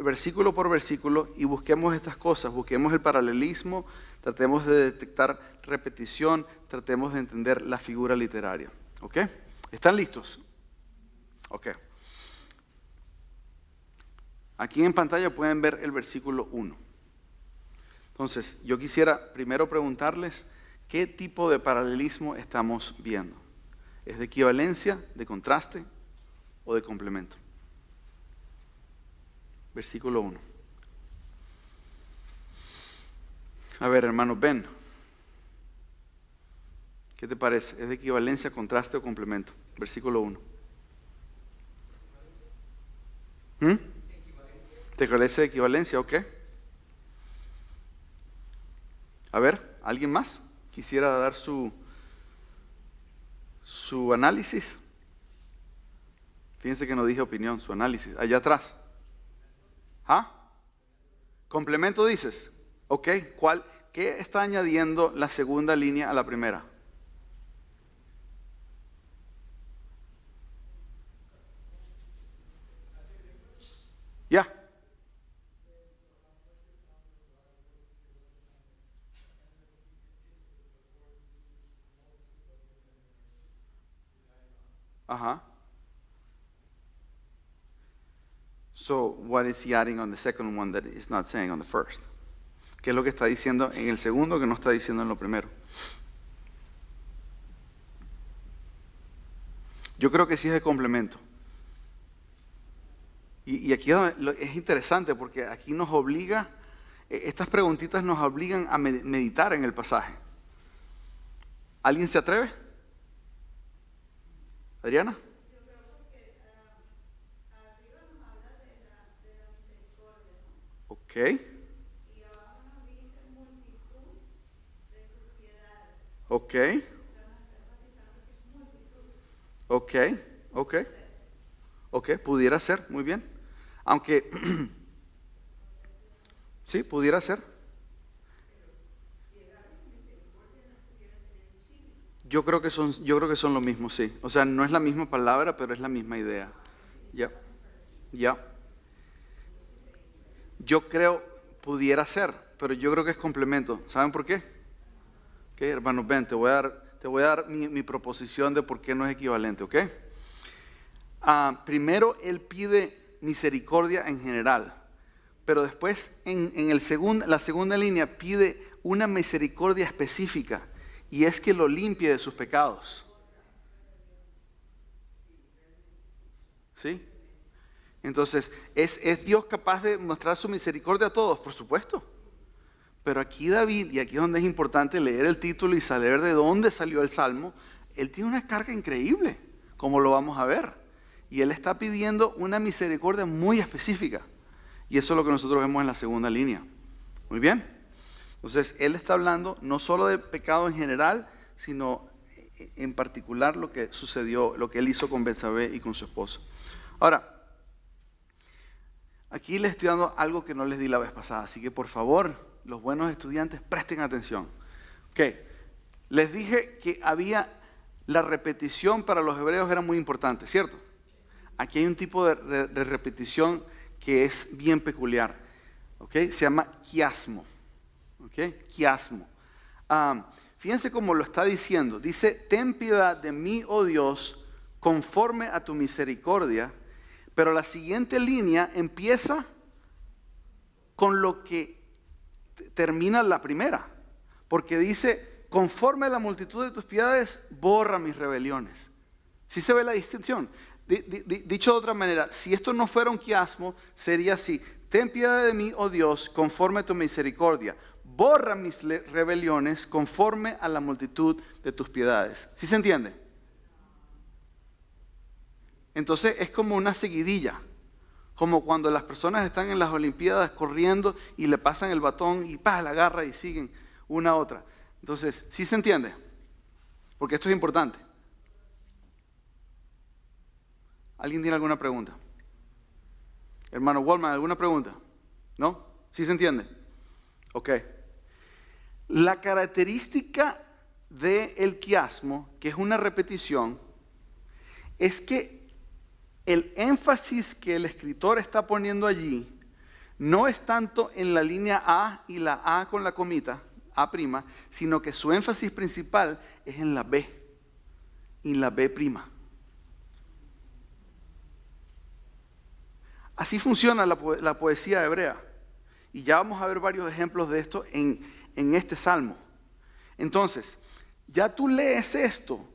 versículo por versículo y busquemos estas cosas, busquemos el paralelismo, tratemos de detectar repetición, tratemos de entender la figura literaria. ¿Ok? ¿Están listos? Ok. Aquí en pantalla pueden ver el versículo 1. Entonces, yo quisiera primero preguntarles, ¿qué tipo de paralelismo estamos viendo? ¿Es de equivalencia, de contraste o de complemento? Versículo 1. A ver, hermano Ben, ¿qué te parece? ¿Es de equivalencia, contraste o complemento? Versículo 1. ¿Te parece de equivalencia? Ok. A ver, ¿alguien más quisiera dar su análisis? Fíjense que no dije opinión, su análisis. Allá atrás. ¿Ah? ¿Complemento dices? Ok. ¿Qué está añadiendo la segunda línea a la primera? Ya. Ajá. So, what is he adding on the second one that he's not saying on the first? ¿Qué es lo que está diciendo en el segundo que no está diciendo en lo primero? Yo creo que sí es de complemento. Y aquí es interesante porque aquí nos obliga, estas preguntitas nos obligan a meditar en el pasaje. ¿Alguien se atreve? ¿Adriana? Yo creo que arriba nos habla de la misericordia, ¿no? Ok, Y abajo nos dice multitud de tus piedades. ok, O sea, nos está enfatizando que es multitud. ok, pudiera ser, muy bien. Aunque, sí, pudiera ser. Yo creo que son lo mismo, sí. O sea, no es la misma palabra, pero es la misma idea. Ya. Yo creo, pudiera ser, pero yo creo que es complemento. ¿Saben por qué? Ok, hermanos, ven, te voy a dar mi proposición de por qué no es equivalente, ¿ok? Primero, él pide misericordia en general, pero después, en la segunda línea, pide una misericordia específica, y es que lo limpie de sus pecados. ¿Sí? Entonces, ¿es Dios capaz de mostrar su misericordia a todos? Por supuesto. Pero aquí David, y aquí es donde es importante leer el título y saber de dónde salió el Salmo, él tiene una carga increíble, como lo vamos a ver. Y él está pidiendo una misericordia muy específica. Y eso es lo que nosotros vemos en la segunda línea. Muy bien. Entonces, él está hablando no solo de pecado en general, sino en particular lo que sucedió, lo que él hizo con Betsabé y con su esposo. Ahora, aquí les estoy dando algo que no les di la vez pasada, así que por favor, los buenos estudiantes, presten atención. Ok, les dije que la repetición para los hebreos era muy importante, ¿cierto? Aquí hay un tipo de repetición que es bien peculiar, ¿ok? Se llama quiasmo, ¿ok? Quiasmo. Fíjense cómo lo está diciendo. Dice, ten piedad de mí, oh Dios, conforme a tu misericordia. Pero la siguiente línea empieza con lo que termina la primera. Porque dice, conforme a la multitud de tus piedades, borra mis rebeliones. ¿Sí se ve la distinción? Dicho de otra manera, si esto no fuera un quiasmo, sería así. Ten piedad de mí, oh Dios, conforme a tu misericordia. Borra mis rebeliones conforme a la multitud de tus piedades. ¿Sí se entiende? Entonces es como una seguidilla. Como cuando las personas están en las Olimpiadas corriendo y le pasan el batón y ¡pah!, la agarra y siguen una a otra. Entonces, ¿sí se entiende? Porque esto es importante. ¿Alguien tiene alguna pregunta? Hermano Wallman, ¿alguna pregunta? ¿No? ¿Sí se entiende? Ok. La característica del quiasmo, que es una repetición, es que el énfasis que el escritor está poniendo allí no es tanto en la línea A y la A con la comita, A', sino que su énfasis principal es en la B, y en la B'. Así funciona la poesía hebrea. Y ya vamos a ver varios ejemplos de esto en este salmo. Entonces, ya tú lees esto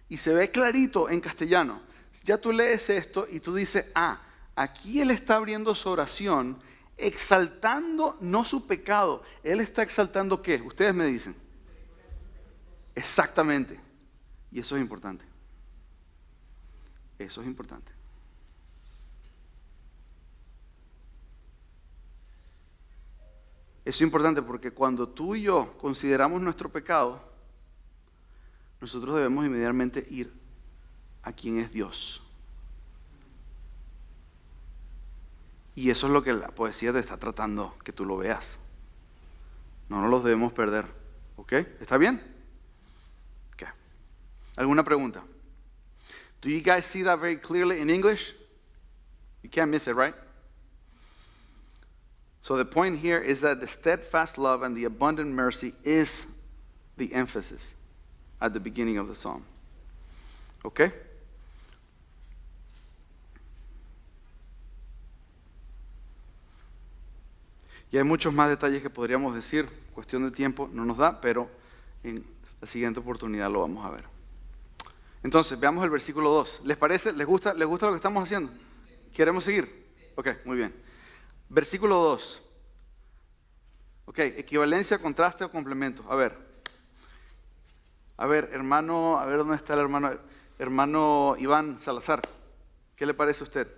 y se ve clarito en castellano. Ya tú lees esto y tú dices, aquí él está abriendo su oración exaltando no su pecado. Él está exaltando ¿qué? Ustedes me dicen. Exactamente. Y eso es importante. Eso es importante. Eso es importante porque cuando tú y yo consideramos nuestro pecado, nosotros debemos inmediatamente ir a quien es Dios. Y eso es lo que la poesía te está tratando, que tú lo veas. No nos los debemos perder. ¿Ok? ¿Está bien? Okay. ¿Alguna pregunta? Do you guys see that very clearly in English? You can't miss it, right? So the point here is that the steadfast love and the abundant mercy is the emphasis at the beginning of the psalm. Okay? Y hay muchos más detalles que podríamos decir, cuestión de tiempo no nos da, pero en la siguiente oportunidad lo vamos a ver. Entonces, veamos el versículo 2. ¿Les parece? ¿Les gusta lo que estamos haciendo? ¿Queremos seguir? Ok, muy bien. Versículo 2. Ok, equivalencia, contraste o complemento. A ver, hermano, a ver dónde está el hermano Iván Salazar. ¿Qué le parece a usted?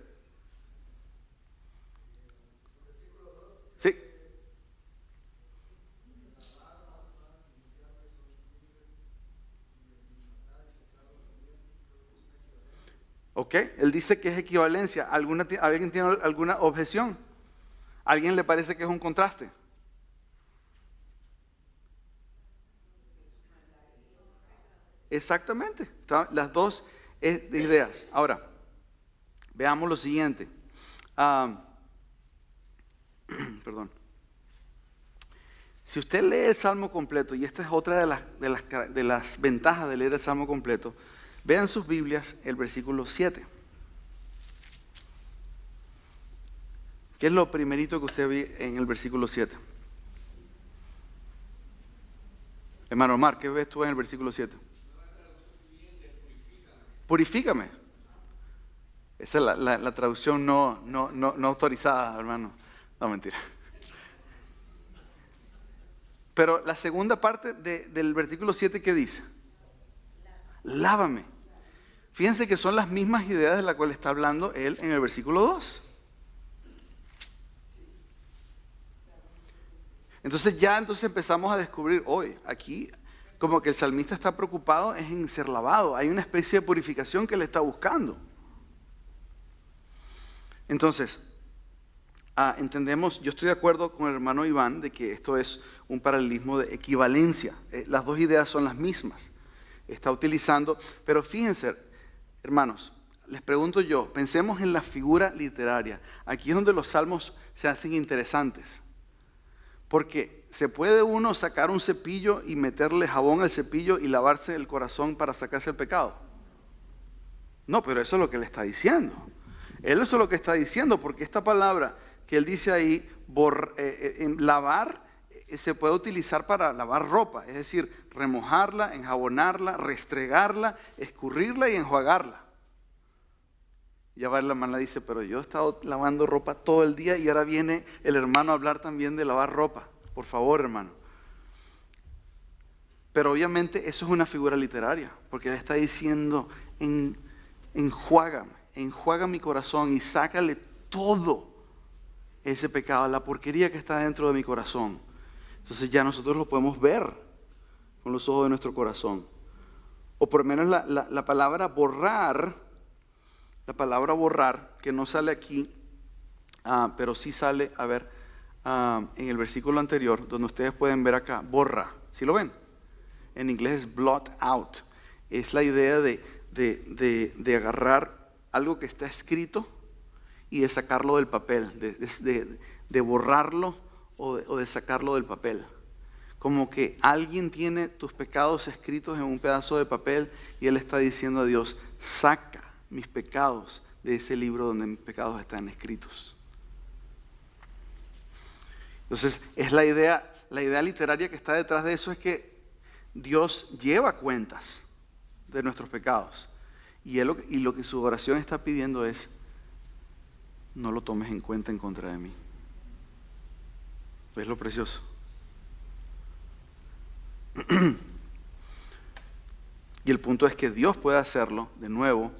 Sí. Ok, él dice que es equivalencia. ¿Alguien tiene alguna objeción? ¿A alguien le parece que es un contraste? Exactamente, las dos ideas. Ahora, veamos lo siguiente. Perdón. Si usted lee el Salmo completo, y esta es otra de las ventajas de leer el Salmo completo, vean sus Biblias el versículo 7. ¿Qué es lo primerito que usted ve en el versículo 7? Hermano Omar, ¿qué ves tú en el versículo 7? Purifícame. Esa es la traducción no autorizada, hermano. No, mentira. Pero la segunda parte del versículo 7, ¿qué dice? Lávame. Fíjense que son las mismas ideas de las cuales está hablando él en el versículo 2. Entonces empezamos a descubrir hoy, aquí, como que el salmista está preocupado es en ser lavado. Hay una especie de purificación que él está buscando. Entonces, entendemos, yo estoy de acuerdo con el hermano Iván de que esto es un paralelismo de equivalencia. Las dos ideas son las mismas. Está utilizando, pero fíjense, hermanos, les pregunto yo, pensemos en la figura literaria. Aquí es donde los salmos se hacen interesantes. Porque se puede uno sacar un cepillo y meterle jabón al cepillo y lavarse el corazón para sacarse el pecado. No, pero eso es lo que él está diciendo. Él eso es lo que está diciendo, porque esta palabra que él dice ahí, lavar, se puede utilizar para lavar ropa, es decir, remojarla, enjabonarla, restregarla, escurrirla y enjuagarla. Ya va la hermana dice, pero yo he estado lavando ropa todo el día y ahora viene el hermano a hablar también de lavar ropa. Por favor, hermano. Pero obviamente eso es una figura literaria, porque él está diciendo, enjuaga mi corazón y sácale todo ese pecado, la porquería que está dentro de mi corazón. Entonces ya nosotros lo podemos ver con los ojos de nuestro corazón. O por lo menos la palabra borrar, que no sale aquí, pero sí sale, en el versículo anterior, donde ustedes pueden ver acá, borra. ¿Sí lo ven? En inglés es blot out. Es la idea de agarrar algo que está escrito y de sacarlo del papel, de borrarlo o de sacarlo del papel. Como que alguien tiene tus pecados escritos en un pedazo de papel y él está diciendo a Dios, saca mis pecados de ese libro donde mis pecados están escritos. Entonces, es la idea literaria que está detrás de eso es que Dios lleva cuentas de nuestros pecados. Y lo que su oración está pidiendo es, no lo tomes en cuenta en contra de mí. ¿Ves lo precioso? Y el punto es que Dios puede hacerlo de nuevo.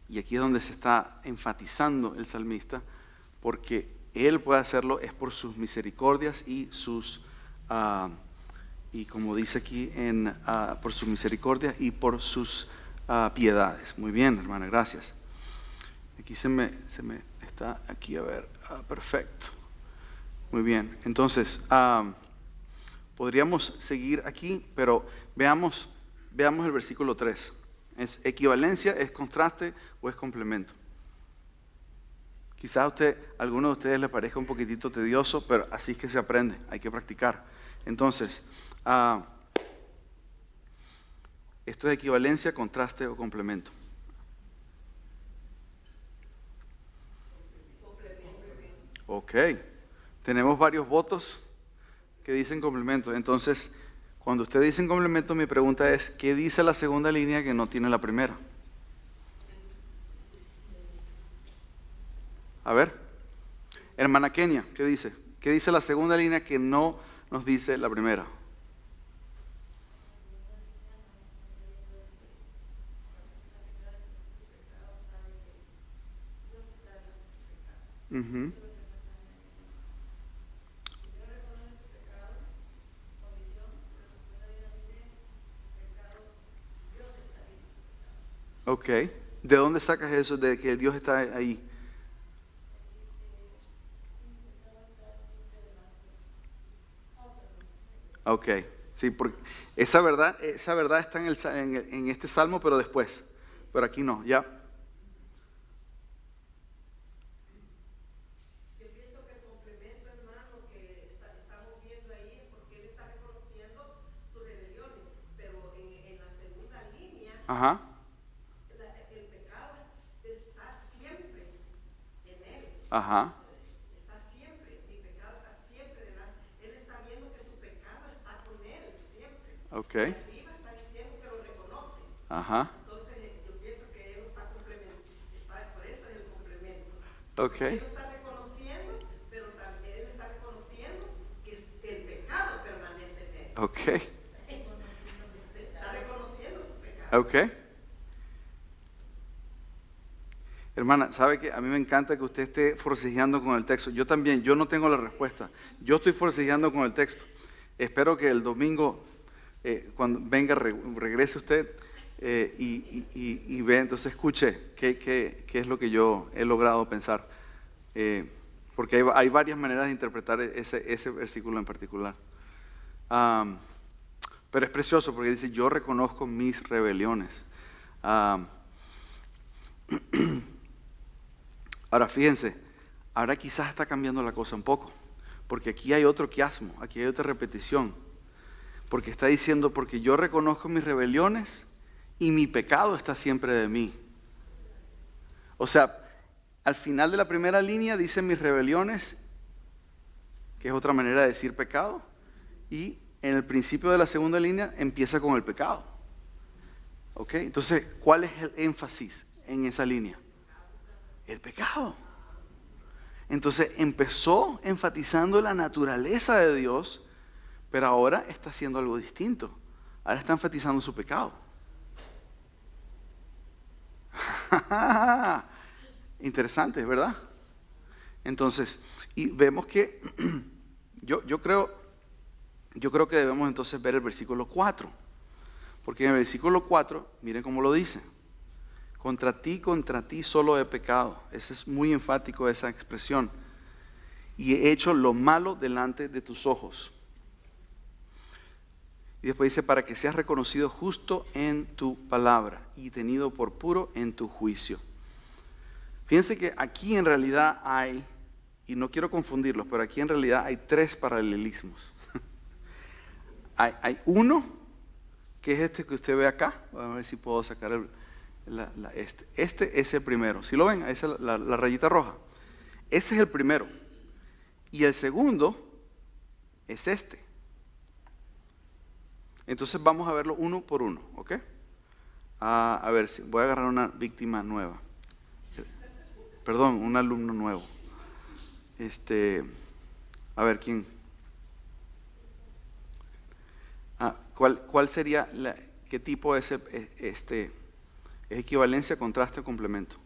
Y aquí es donde se está enfatizando el salmista, porque Él puede hacerlo es por sus misericordias y y como dice aquí, por sus misericordias y por sus piedades. Muy bien, hermana, gracias. Aquí se me está aquí, perfecto. Muy bien, entonces, podríamos seguir aquí, pero veamos el versículo 3. ¿Es equivalencia, es contraste o es complemento? Quizás alguno de ustedes le parezca un poquitito tedioso, pero así es que se aprende, hay que practicar. Entonces, esto es equivalencia, contraste o complemento. Ok, Tenemos varios votos que dicen complemento. Entonces, cuando ustedes dicen complemento, mi pregunta es, ¿qué dice la segunda línea que no tiene la primera? A ver, hermana Kenia, ¿qué dice? ¿Qué dice la segunda línea que no nos dice la primera? Ujú. Ok. ¿De dónde sacas eso de que Dios está ahí? Ok. Sí, porque esa verdad está en este salmo, pero después. Pero aquí no, ya. Yo pienso que el complemento, hermano, que estamos viendo ahí, es porque él está reconociendo sus rebeliones, pero en la segunda línea, Ajá, el pecado está siempre en él, ajá. está siempre, mi pecado está siempre delante. Él está viendo que su pecado está con él siempre. Ok. Y arriba está diciendo que lo reconoce. Ajá. Entonces, yo pienso que él lo está complementando, por eso es el complemento. Ok. Él lo está reconociendo, pero también él está reconociendo que el pecado permanece en él. Ok. Está reconociendo su pecado. Ok. Hermana, ¿sabe que a mí me encanta que usted esté forcejeando con el texto? Yo también, yo no tengo la respuesta. Yo estoy forcejeando con el texto. Espero que el domingo, cuando venga, regrese usted y ve, entonces escuche qué es lo que yo he logrado pensar. Porque hay varias maneras de interpretar ese versículo en particular. Pero es precioso porque dice, yo reconozco mis rebeliones. Ahora fíjense, ahora quizás está cambiando la cosa un poco, porque aquí hay otro quiasmo, aquí hay otra repetición, porque está diciendo, porque yo reconozco mis rebeliones y mi pecado está siempre de mí. O sea, al final de la primera línea dice mis rebeliones, que es otra manera de decir pecado, y en el principio de la segunda línea empieza con el pecado. ¿Ok? Entonces, ¿cuál es el énfasis en esa línea? El pecado. Entonces empezó enfatizando la naturaleza de Dios, pero ahora está haciendo algo distinto. Ahora está enfatizando su pecado. Interesante, ¿verdad? Entonces, y vemos que yo creo que debemos entonces ver el versículo 4. Porque en el versículo 4, miren cómo lo dice. Contra ti solo he pecado. Ese es muy enfático esa expresión. Y he hecho lo malo delante de tus ojos. Y después dice, para que seas reconocido justo en tu palabra y tenido por puro en tu juicio. Fíjense que aquí en realidad hay, y no quiero confundirlos, pero aquí en realidad hay tres paralelismos. Hay uno, que es este que usted ve acá. Vamos a ver si puedo sacar este es el primero. ¿Sí lo ven? Esa es la rayita roja. Ese es el primero. Y el segundo es este. Entonces vamos a verlo uno por uno, ¿ok? A ver, si voy a agarrar una víctima nueva. Perdón, un alumno nuevo. A ver, ¿quién? ¿Cuál sería, qué tipo es ¿Es equivalencia, contraste o complemento?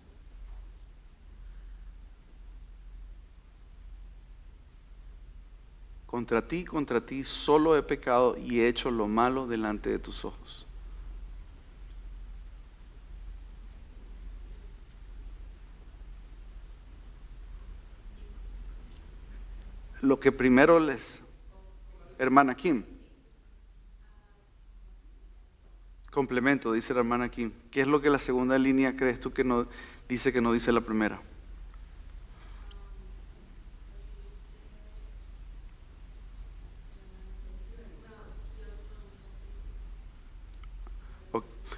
Contra ti solo he pecado y he hecho lo malo delante de tus ojos. Lo que primero hermana Kim. Complemento, dice la hermana Kim. ¿Qué es lo que la segunda línea crees tú que no dice la primera?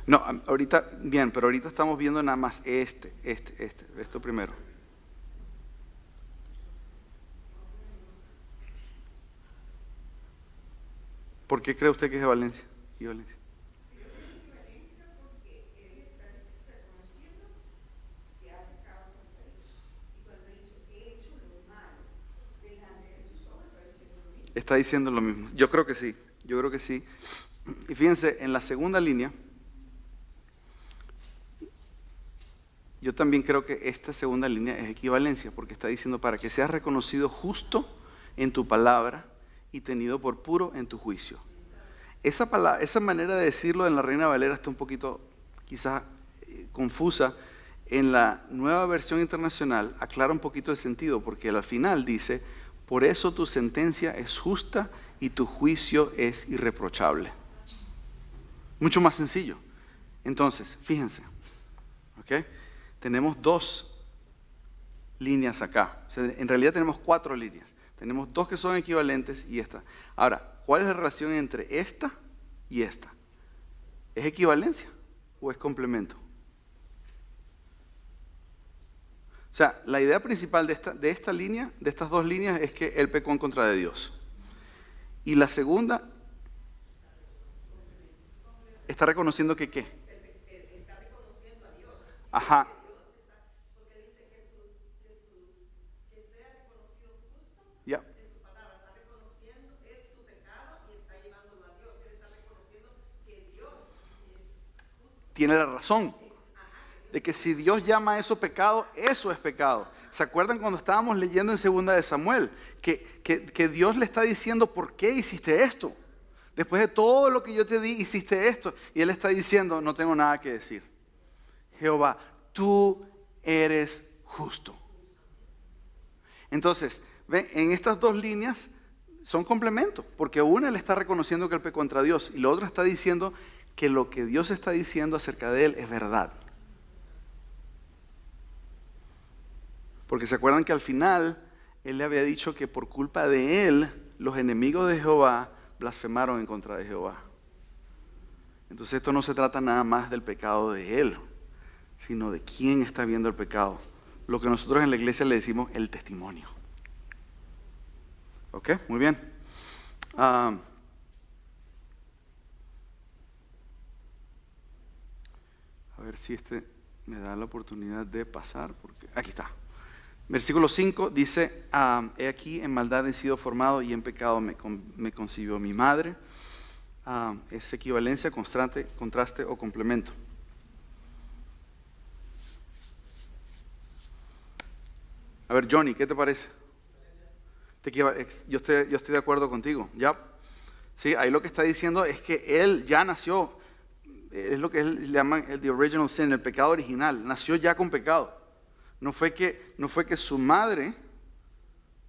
No, ahorita, bien, pero ahorita estamos viendo nada más esto primero. ¿Por qué cree usted que es equivalencia? Equivalencia. Está diciendo lo mismo. Yo creo que sí. Yo creo que sí. Y fíjense, en la segunda línea, yo también creo que esta segunda línea es equivalencia, porque está diciendo para que seas reconocido justo en tu palabra y tenido por puro en tu juicio. Esa manera de decirlo en la Reina Valera está un poquito quizás confusa. En la Nueva Versión Internacional aclara un poquito el sentido, porque al final dice, por eso tu sentencia es justa y tu juicio es irreprochable. Mucho más sencillo. Entonces, fíjense, ¿ok? Tenemos dos líneas acá. O sea, en realidad tenemos 4 líneas. Tenemos 2 que son equivalentes y esta. Ahora, ¿cuál es la relación entre esta y esta? ¿Es equivalencia o es complemento? O sea, la idea principal de esta línea, de estas 2 líneas, es que él pecó en contra de Dios. Y la segunda está reconociendo que ¿qué? Está reconociendo a Dios. Ajá. Porque dice que sea reconocido justo Ya. en tu palabra. Está reconociendo su pecado y está llevándolo a Dios. Él está reconociendo que Dios es justo. Tiene la razón de que si Dios llama a eso pecado, eso es pecado. ¿Se acuerdan cuando estábamos leyendo en 2 de Samuel? Que Dios le está diciendo, ¿por qué hiciste esto? Después de todo lo que yo te di, hiciste esto. Y él está diciendo, no tengo nada que decir. Jehová, tú eres justo. Entonces, ven, en estas 2 líneas son complementos, porque una le está reconociendo que él pecó contra Dios y la otra está diciendo que lo que Dios está diciendo acerca de él es verdad. Porque se acuerdan que al final él le había dicho que por culpa de él, los enemigos de Jehová blasfemaron en contra de Jehová. Entonces esto no se trata nada más del pecado de él, sino de quién está viendo el pecado. Lo que nosotros en la iglesia le decimos el testimonio. ¿Ok? Muy bien. A ver si me da la oportunidad de pasar, porque aquí está. Versículo 5 dice, he aquí en maldad he sido formado y en pecado me concibió mi madre. Es equivalencia, contraste o complemento. A ver, Johnny, ¿qué te parece? Yo estoy de acuerdo contigo, ¿ya? Sí, ahí lo que está diciendo es que él ya nació, es lo que le llaman the original sin, el pecado original, nació ya con pecado. No fue que su madre,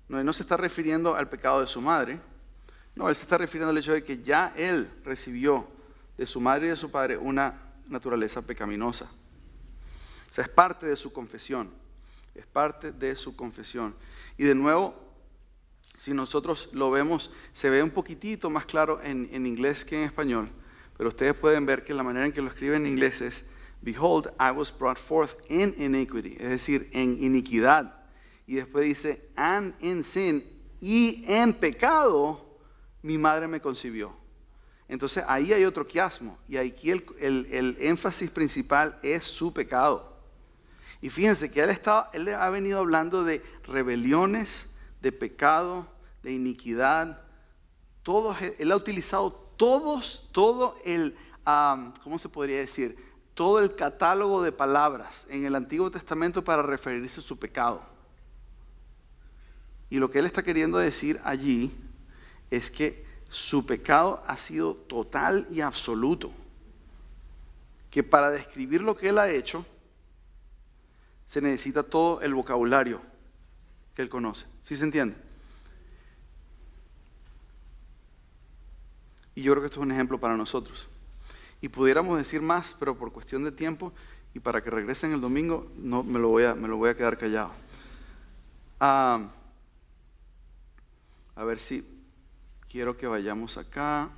no se está refiriendo al pecado de su madre, no, él se está refiriendo al hecho de que ya él recibió de su madre y de su padre una naturaleza pecaminosa. O sea, es parte de su confesión, es parte de su confesión. Y de nuevo, si nosotros lo vemos, se ve un poquitito más claro en inglés que en español, pero ustedes pueden ver que la manera en que lo escribe en inglés es Behold, I was brought forth in iniquity, es decir, en iniquidad. Y después dice, and in sin, y en pecado, mi madre me concibió. Entonces ahí hay otro quiasmo, y aquí el énfasis principal es su pecado. Y fíjense que él ha venido hablando de rebeliones, de pecado, de iniquidad. Él ha utilizado todo el, ¿cómo se podría decir? Todo el catálogo de palabras en el Antiguo Testamento para referirse a su pecado. Y lo que él está queriendo decir allí es que su pecado ha sido total y absoluto. Que para describir lo que él ha hecho, se necesita todo el vocabulario que él conoce. ¿Sí se entiende? Y yo creo que esto es un ejemplo para nosotros. Y pudiéramos decir más, pero por cuestión de tiempo y para que regresen el domingo, no me lo voy a quedar callado. A ver si quiero que vayamos acá.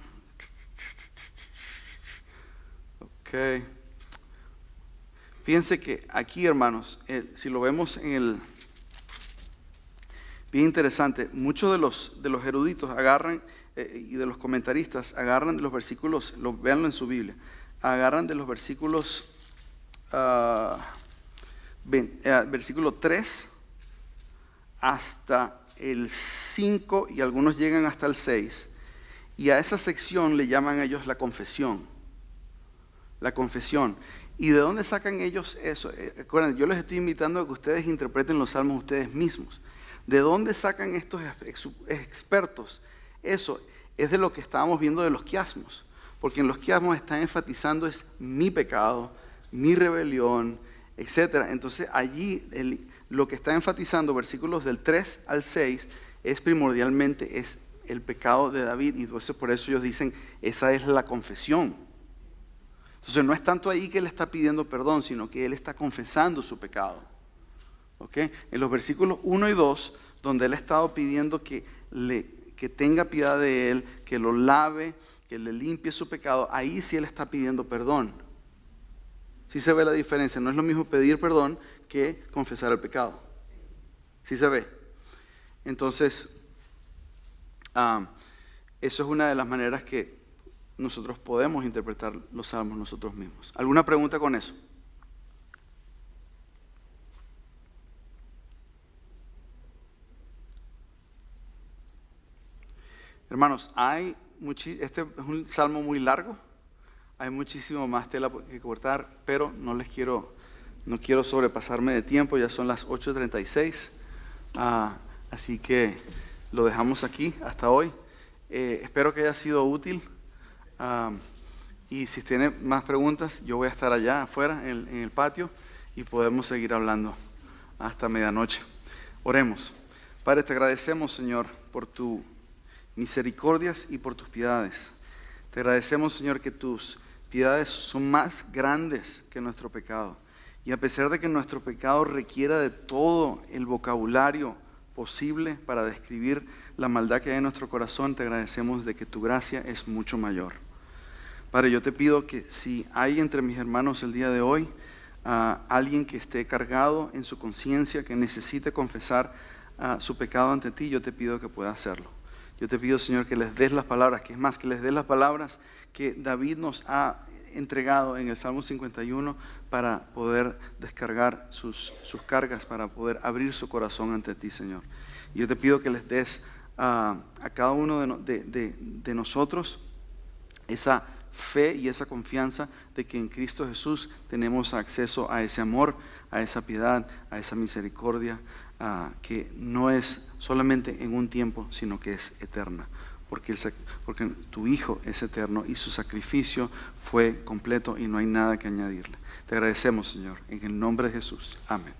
Ok. Fíjense que aquí, hermanos, si lo vemos Bien interesante. Muchos de los eruditos agarran y de los comentaristas agarran de los versículos, véanlo en su Biblia, agarran de los versículos versículo 3 hasta el 5 y algunos llegan hasta el 6. Y a esa sección le llaman ellos la confesión. La confesión. ¿Y de dónde sacan ellos eso? Acuérdense, yo les estoy invitando a que ustedes interpreten los salmos ustedes mismos. ¿De dónde sacan estos expertos? Eso es de lo que estábamos viendo de los quiasmos. Porque en los quiasmos están enfatizando es mi pecado, mi rebelión, etc. Entonces allí lo que está enfatizando versículos del 3 al 6 es primordialmente es el pecado de David. Y entonces por eso ellos dicen, esa es la confesión. Entonces no es tanto ahí que él está pidiendo perdón, sino que él está confesando su pecado. ¿Okay? En los versículos 1 y 2, donde él ha estado pidiendo que tenga piedad de él, que lo lave, que le limpie su pecado, ahí sí él está pidiendo perdón. Sí se ve la diferencia, no es lo mismo pedir perdón que confesar el pecado. Sí se ve. Entonces, eso es una de las maneras que nosotros podemos interpretar los salmos nosotros mismos. ¿Alguna pregunta con eso? Hermanos, este es un salmo muy largo, hay muchísimo más tela que cortar, pero no quiero sobrepasarme de tiempo, ya son las 8:36, así que lo dejamos aquí hasta hoy. Espero que haya sido útil, y si tiene más preguntas, yo voy a estar allá afuera en el patio y podemos seguir hablando hasta medianoche. Oremos. Padre, te agradecemos, Señor, por tu misericordias y por tus piedades. Te agradecemos, Señor, que tus piedades son más grandes que nuestro pecado. Y a pesar de que nuestro pecado requiera de todo el vocabulario posible para describir la maldad que hay en nuestro corazón, te agradecemos de que tu gracia es mucho mayor. Padre, yo te pido que si hay entre mis hermanos el día de hoy alguien que esté cargado en su conciencia, que necesite confesar su pecado ante ti, yo te pido que pueda hacerlo. Yo te pido, Señor, que les des las palabras, que es más, que les des las palabras que David nos ha entregado en el Salmo 51 para poder descargar sus cargas, para poder abrir su corazón ante ti, Señor. Y yo te pido que les des a cada uno de nosotros esa fe y esa confianza de que en Cristo Jesús tenemos acceso a ese amor, a esa piedad, a esa misericordia, que no es solamente en un tiempo, sino que es eterna, porque tu Hijo es eterno y su sacrificio fue completo y no hay nada que añadirle. Te agradecemos, Señor, en el nombre de Jesús. Amén.